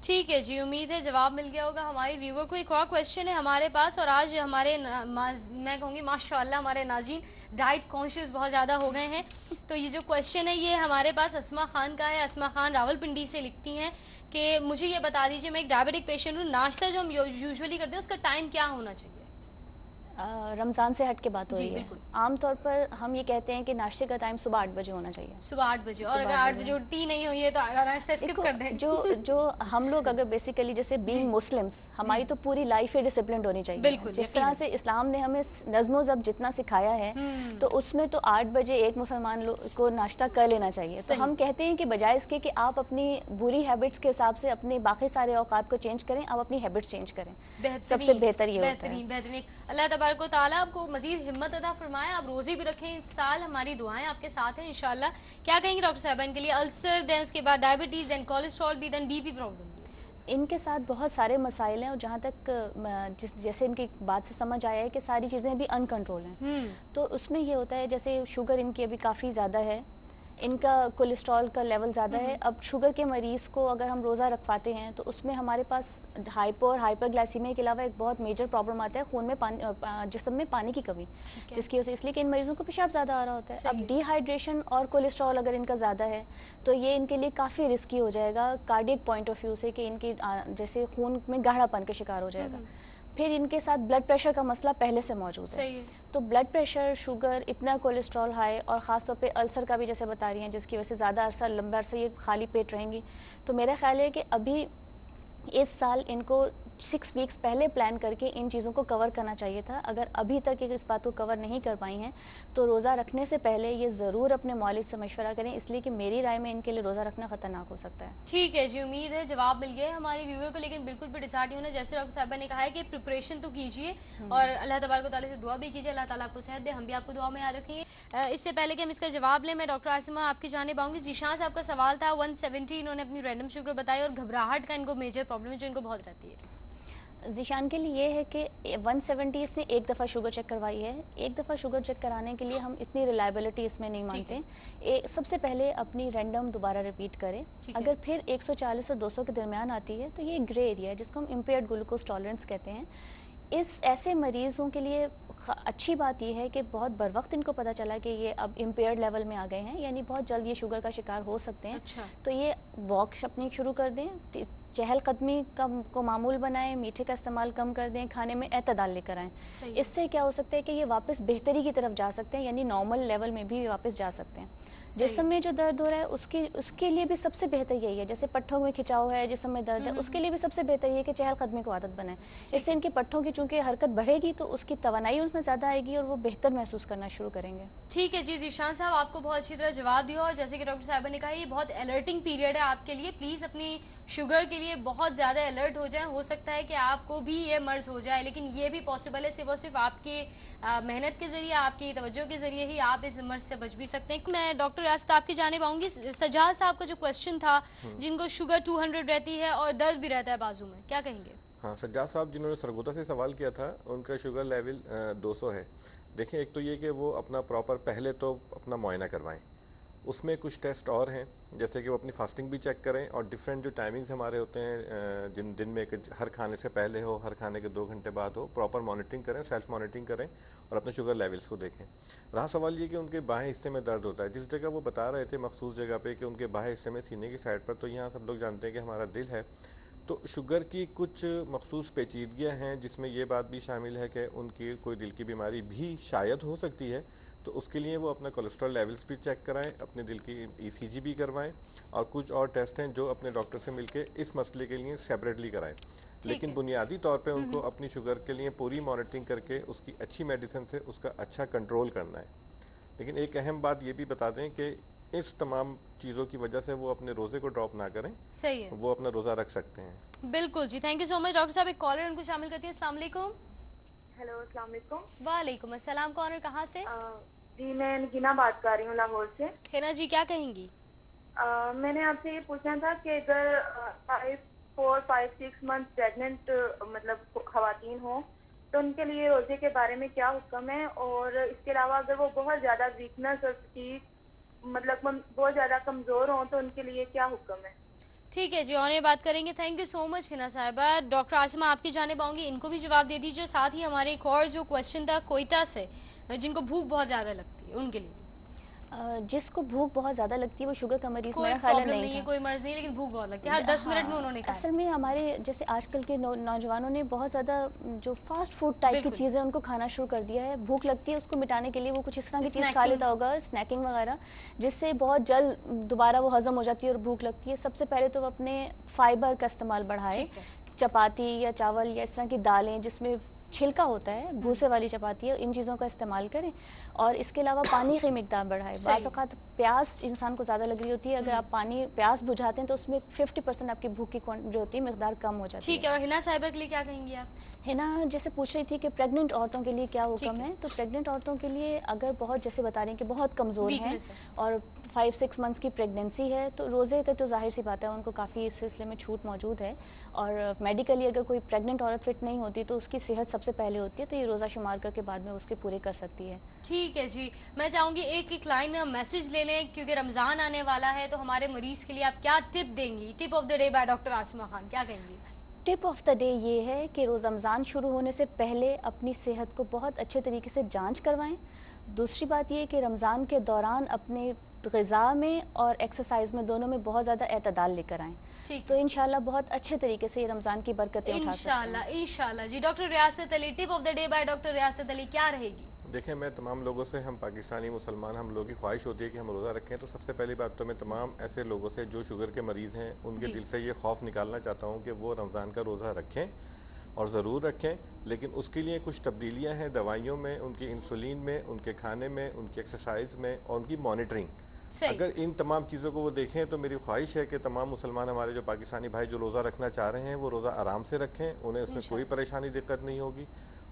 ٹھیک ہے جی، امید ہے جواب مل گیا ہوگا ہمارے ویور کو. ایک اور کویشچن ہے ہمارے پاس، اور آج ہمارے میں کہوں گی ماشاءاللہ ہمارے ناظرین ڈائٹ کانشیس بہت زیادہ ہو گئے ہیں. تو یہ جو کویشچن ہے یہ ہمارے پاس اسما خان کا ہے. اسما خان راول پنڈی سے لکھتی ہیں کہ مجھے یہ بتا دیجیے، میں ایک ڈائبیٹک پیشنٹ ہوں، ناشتہ جو ہم یوزولی کرتے ہیں اس کا ٹائم کیا ہونا چاہیے؟ رمضان سے ہٹ کے بات ہو رہی ہے. عام طور پر ہم یہ کہتے ہیں کہ ناشتے کا ٹائم صبح 8 بجے ہونا چاہیے. صبح 8 بجے. اور اگر 8 بجے اٹھتی نہیں ہوئی ہے تو ناشتہ اسکپ کر دیں. جو ہم لوگ اگر بیسیکلی جیسے بینگ مسلمس، ہماری تو پوری لائف ہی ڈسپلنڈ ہونی چاہیے. بالکل. جس طرح سے اسلام نے ہمیں نظم و ضبط جتنا سکھایا ہے تو اس میں تو 8 بجے ایک مسلمان کو ناشتہ کر لینا چاہیے. تو ہم کہتے ہیں کہ بجائے اس کے کہ آپ اپنی بری ہیبٹس کے حساب سے اپنے باقی سارے اوقات کو چینج کریں، آپ اپنی ہیبٹس چینج کریں. سب سے بہتر یہ ہوتا ہے. بہترین. اللہ تبارک و تعالیٰ آپ کو مزید ہمت عطا فرمائے، آپ روزے بھی رکھیں. اس سال ہماری دعائیں آپ کے ساتھ ہیں انشاءاللہ. کیا کہیں گے ڈاکٹر صاحبہ ان کے لیے؟ السر، دین اس کے بعد ڈائبٹیز، دین کولیسٹرول بھی، دین بی پی پرابلم. ان کے ساتھ بہت سارے مسائل ہیں، اور جہاں تک جیسے ان کی بات سے سمجھ آیا ہے کہ ساری چیزیں بھی ان کنٹرول ہیں. تو اس میں یہ ہوتا ہے جیسے شوگر ان کی ابھی کافی زیادہ ہے، ان کا کولیسٹرول کا لیول زیادہ ہے. اب شوگر کے مریض کو اگر ہم روزہ رکھواتے ہیں تو اس میں ہمارے پاس ہائپو اور ہائپر گلائسیمیا کے علاوہ ایک بہت میجر پرابلم آتا ہے خون میں جسم میں پانی کی کمی، جس کی وجہ سے اس لیے کہ ان مریضوں کو پیشاب زیادہ آ رہا ہوتا ہے. اب ڈی ہائیڈریشن اور کولیسٹرول اگر ان کا زیادہ ہے تو یہ ان کے لیے کافی رسکی ہو جائے گا کارڈیک پوائنٹ آف ویو سے، کہ ان کی جیسے خون میں گاڑھا پن کا شکار ہو جائے گا. پھر ان کے ساتھ بلڈ پریشر کا مسئلہ پہلے سے موجود ہے. تو بلڈ پریشر، شوگر، اتنا کولیسٹرول ہائی، اور خاص طور پہ السر کا بھی جیسے بتا رہی ہیں جس کی وجہ سے زیادہ عرصہ لمبا عرصہ یہ خالی پیٹ رہیں گی. تو میرا خیال ہے کہ ابھی اس سال ان کو 6 ویکس پہلے پلان کر کے ان چیزوں کو کور کرنا چاہیے تھا. اگر ابھی تک اس بات کو کور نہیں کر پائی ہیں تو روزہ رکھنے سے پہلے یہ ضرور اپنے مولد سے مشورہ کریں، اس لیے کہ میری رائے میں ان کے لیے روزہ رکھنا خطرناک ہو سکتا ہے. ٹھیک ہے جی، امید ہے جواب مل گیا ہمارے ویور کو. لیکن بالکل بھی ڈسارٹ نہیں ہونا، جیسے ڈاکٹر صاحبہ نے کہا ہے کہ پریپریشن تو کیجیے اور اللہ تبارک و تعالیٰ سے دعا بھی کیجیے، اللہ تعالیٰ آپ کو صحت دے. ہم بھی آپ کو دعا میں یاد رکھیں گے. اس سے پہلے کہ ہم اس کا جواب لیں، میں ڈاکٹر عاصمہ آپ کی جانب آؤں گی. ذیشان صاحب کا سوال تھا 170، انہوں نے اپنی رینڈم شوگر بتائی اور گھبراہٹ کا ان کو میجر پرابلم ہے جو ان کو بہت رہتی ہے. ذیشان کے لیے یہ ہے کہ 170 اس نے ایک دفعہ شوگر چیک کروائی ہے. ایک دفعہ شوگر چیک کرانے کے لیے ہم اتنی ریلائبلٹی اس میں نہیں مانتے. سب سے پہلے اپنی رینڈم دوبارہ ریپیٹ کریں. اگر پھر 140 اور 200 کے درمیان آتی ہے تو یہ گرے ایریا ہے جس کو ہم امپیئرڈ گلوکوز ٹالرنس کہتے ہیں. ایسے مریضوں کے لیے اچھی بات یہ ہے کہ بہت بر وقت ان کو پتہ چلا کہ یہ اب امپیئرڈ لیول میں آ گئے ہیں، یعنی بہت جلد یہ شوگر کا شکار ہو سکتے ہیں. تو یہ واک اپنی شروع کر دیں، چہل قدمی کو معمول بنائیں، میٹھے کا استعمال کم کر دیں، کھانے میں اعتدال لے کر آئیں. اس سے کیا ہو سکتا ہے کہ یہ واپس بہتری کی طرف جا سکتے ہیں، یعنی نارمل لیول میں بھی واپس جا سکتے ہیں. जिस्म में जो दर्द हो रहा है उसके लिए भी सबसे बेहतर यही है, जैसे पट्ठों में खिंचाव है, जिस्म में दर्द है, उसके लिए भी सबसे बेहतर ये है कि चहलकदमी को आदत बनाए। इससे इनके पट्ठों की चूंकि हरकत बढ़ेगी तो उसकी तवानाई उनमें ज़्यादा आएगी और वो बेहतर महसूस करना शुरू करेंगे। ठीक है जी, जीशान साहब आपको बहुत अच्छी तरह जवाब दिया, और जैसे कि डॉक्टर साहिबा ने कहा ये बहुत अलर्टिंग पीरियड है आपके लिए, प्लीज़ अपनी शुगर के लिए बहुत ज़्यादा अलर्ट हो जाएं। हो सकता है कि आपको भी ये मर्ज हो जाए, लेकिन ये भी पॉसिबल है सिर्फ और सिर्फ आपके मेहनत के ज़रिए, आपकी तवज्जो के ज़रिए ही आप इस मर्ज से बच भी सकते हैं। मैं डॉक्टर रियासत आपकी जानिब आऊँगी। सजाद साहब का जो क्वेश्चन था, जिनको शुगर 200 रहती है और दर्द भी रहता है बाजू में, क्या कहेंगे? हाँ, सज्जाद साहब जिन्होंने सरगोदा से सवाल किया था, उनका शुगर लेवल 200 है। देखें, एक तो ये कि वो अपना प्रॉपर पहले तो अपना मुआयना करवाएं, उसमें कुछ टेस्ट और हैं, जैसे कि वो अपनी फास्टिंग भी चेक करें, और डिफरेंट जो टाइमिंग्स हमारे होते हैं जिन दिन में हर खाने से पहले हो, हर खाने के 2 घंटे बाद हो, प्रॉपर मॉनिटरिंग करें, सेल्फ मॉनिटरिंग करें और अपने शुगर लेवल्स को देखें। रहा सवाल ये कि उनके बाएं हिस्से में दर्द होता है, जिस जगह वो बता रहे थे मखसूस जगह पे कि उनके बाएं हिस्से में सीने की साइड पर, तो यहाँ सब लोग जानते हैं कि हमारा दिल है, तो शुगर की कुछ मखसूस पेचीदगियाँ हैं जिसमें ये बात भी शामिल है कि उनकी कोई दिल की बीमारी भी शायद हो सकती है। तो उसके लिए वो अपना कोलेस्ट्रॉल लेवल्स भी चेक कराएं, अपने दिल की ECG भी करवाएं, और कुछ और टेस्ट हैं जो अपने डॉक्टर से मिलके इस मसले के लिए सेपरेटली कराएं। लेकिन बुनियादी तौर पे उनको अपनी शुगर के लिए पूरी मॉनिटरिंग करके उसकी अच्छी मेडिसिन से उसका अच्छा कंट्रोल करना है। लेकिन एक अहम बात ये भी बता दें कि इस तमाम चीज़ों की वजह से वो अपने रोज़े को ड्रॉप ना करें। सही है, वो अपना रोज़ा रख सकते हैं। बिल्कुल जी, thank you so much. Doctor साहब एक कॉलर उनको शामिल करती है। अस्सलाम वालेकुम। हेलो, अस्सलाम वालेकुम। वालेकुम अस्सलाम। कौन है, कहाँ से? जी, मैं नगीना बात कर रही हूँ लाहौर से। हिना जी क्या कहेंगी? मैंने आपसे ये पूछना था कि अगर 4, 5, 6 मंथ प्रेग्नेंट मतलब खवातीन हो तो उनके लिए रोजे के बारे में क्या हुक्म है, और इसके अलावा अगर वो बहुत ज़्यादा वीकनेस और फटीग मतलब बहुत ज़्यादा कमज़ोर हों तो उनके लिए क्या हुक्म है? ठीक है जी, और ये बात करेंगे। Thank you so much Hina साहिबा। डॉक्टर आसिमा आपकी जानिब आऊँगी, इनको भी जवाब दे दीजिए। साथ ही हमारे एक और जो क्वेश्चन था कोयटा से, जिनको भूख बहुत ज़्यादा लगती है, उनके लिए। जिसको भूख बहुत ज़्यादा लगती है वो शुगर का मरीज कोई मेरा ख्याल प्रॉब्लम नहीं था। है, कोई मर्ज नहीं, लेकिन भूख बहुत लगती है। हर 10 मिनट में उन्होंने कहा। असल में हमारे जैसे आजकल के नौजवानों ने बहुत ज़्यादा जो फास्ट फूड टाइप की चीज़ें उनको खाना शुरू कर दिया है। भूख लगती है, उसको मिटाने के लिए वो कुछ इस तरह की चीज़ खा लेता होगा, स्नैकिंग वगैरह, जिससे बहुत जल्द दोबारा वो हजम हो जाती है और भूख लगती है। सबसे पहले तो वो अपने फाइबर का इस्तेमाल बढ़ाए, चपाती या चावल या इस तरह की दालें जिसमें छिलका होता है, भूसे वाली चपाती है, इन चीज़ों का इस्तेमाल करें। और इसके अलावा पानी की मिकदार बढ़ाए। बाज़ औक़ात प्यास इंसान को ज़्यादा लग रही होती है, अगर आप प्यास बुझाते हैं तो उसमें 50% आपकी भूख की जो होती है मिकदार कम हो जाती है। ठीक है, और हिना साहिबा के लिए क्या कहेंगी आप? हिना जैसे पूछ रही थी कि प्रेग्नेंट औरतों के लिए क्या हुक्म है, तो प्रेग्नेंट औरतों के लिए अगर बहुत जैसे बता रही हैं कि बहुत कमज़ोर हैं और 5-6 मंथ्स की प्रेगनेंसी है तो रोज़े का तो जाहिर सी बात है उनको काफ़ी इस सिलसिले में छूट मौजूद है। और मेडिकली अगर कोई प्रेग्नेंट औरत फिट नहीं होती तो उसकी सेहत सबसे पहले होती है, तो ये रोज़ा शुमार करके बाद में उसके पूरे कर सकती है। ठीक है जी, मैं चाहूँगी एक लाइन में हम मैसेज ले लें, क्योंकि रमज़ान आने वाला है, तो हमारे मरीज़ के लिए आप क्या टिप देंगी? Tip of the day by doctor Asima Khan, क्या कहेंगी? टिप ऑफ द डे ये है कि रमज़ान शुरू होने से पहले अपनी सेहत को बहुत अच्छे तरीके से जांच करवाएं। दूसरी बात ये कि रमज़ान के दौरान अपने ग़िज़ा में और एक्सरसाइज में दोनों में बहुत ज़्यादा एतदाल लेकर आएँ, तो इंशाल्लाह बहुत अच्छे तरीके से ये रमज़ान की बरकतें उठा सकते हैं। इंशाल्लाह जी। Doctor Riyasat Ali, tip of the day by doctor Riyasat Ali क्या रहेगी? देखें, मैं तमाम लोगों से, हम पाकिस्तानी मुसलमान, हम लोगों की ख्वाहिश होती है कि हम रोज़ा रखें, तो सबसे पहली बात तो मैं तमाम ऐसे लोगों से जो शुगर के मरीज़ हैं उनके दिल से ये खौफ निकालना चाहता हूँ कि वो रमज़ान का रोज़ा रखें, और ज़रूर रखें, लेकिन उसके लिए कुछ तब्दीलियाँ हैं दवाइयों में, उनकी इंसुलिन में, उनके खाने में, उनकी एक्सरसाइज में और उनकी मॉनिटरिंग। अगर इन तमाम चीज़ों को वो देखें तो मेरी ख्वाहिश है कि तमाम मुसलमान हमारे जो पाकिस्तानी भाई जो रोज़ा रखना चाह रहे हैं वो रोज़ा आराम से रखें, उन्हें उसमें कोई परेशानी दिक्कत नहीं होगी,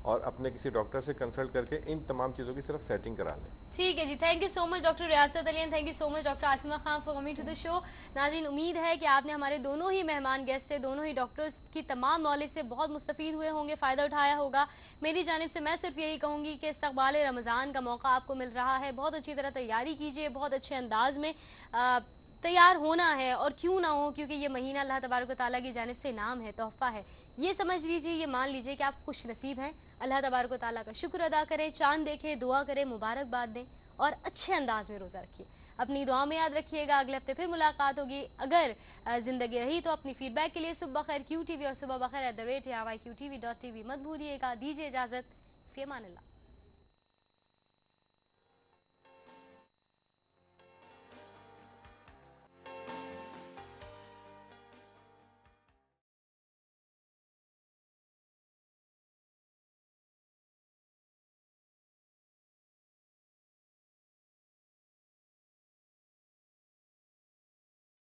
और अपने किसी डॉक्टर से कंसल्ट करके इन तमाम चीज़ों की सिर्फ सेटिंग करा लें। ठीक है जी, thank you so much doctor Riyasat Ali, thank you so much doctor Asima Khan for coming to the show. नाज़रीन, उम्मीद है कि आपने हमारे दोनों ही मेहमान गेस्ट से, दोनों ही डॉक्टर्स की तमाम नॉलेज से बहुत मुस्तफ़ीद हुए होंगे, फ़ायदा उठाया होगा। मेरी जानिब से मैं सिर्फ यही कहूँगी कि इस्तक़बाल रमज़ान का मौका आपको मिल रहा है, बहुत अच्छी तरह तैयारी कीजिए, बहुत अच्छे अंदाज में तैयार होना है, और क्यों ना हो, क्योंकि ये महीना अल्लाह तबारक व तआला की जानिब से इनाम है, तोहफ़ा है। ये समझ लीजिए, ये मान लीजिए कि आप खुश नसीब हैं। अल्लाह तबारक व तआला का शुक्र अदा करें, चांद देखें, दुआ करें, मुबारकबाद दें और अच्छे अंदाज में रोज़ा रखिए। अपनी दुआ में याद रखिएगा। अगले हफ्ते फिर मुलाकात होगी, अगर ज़िंदगी रही तो। अपनी फीडबैक के लिए सुबह खैर QTV और सुबह बखैर @RYQTV.tv मत भूलिएगा। दीजिए इजाज़त, फ़ी अमान अल्लाह।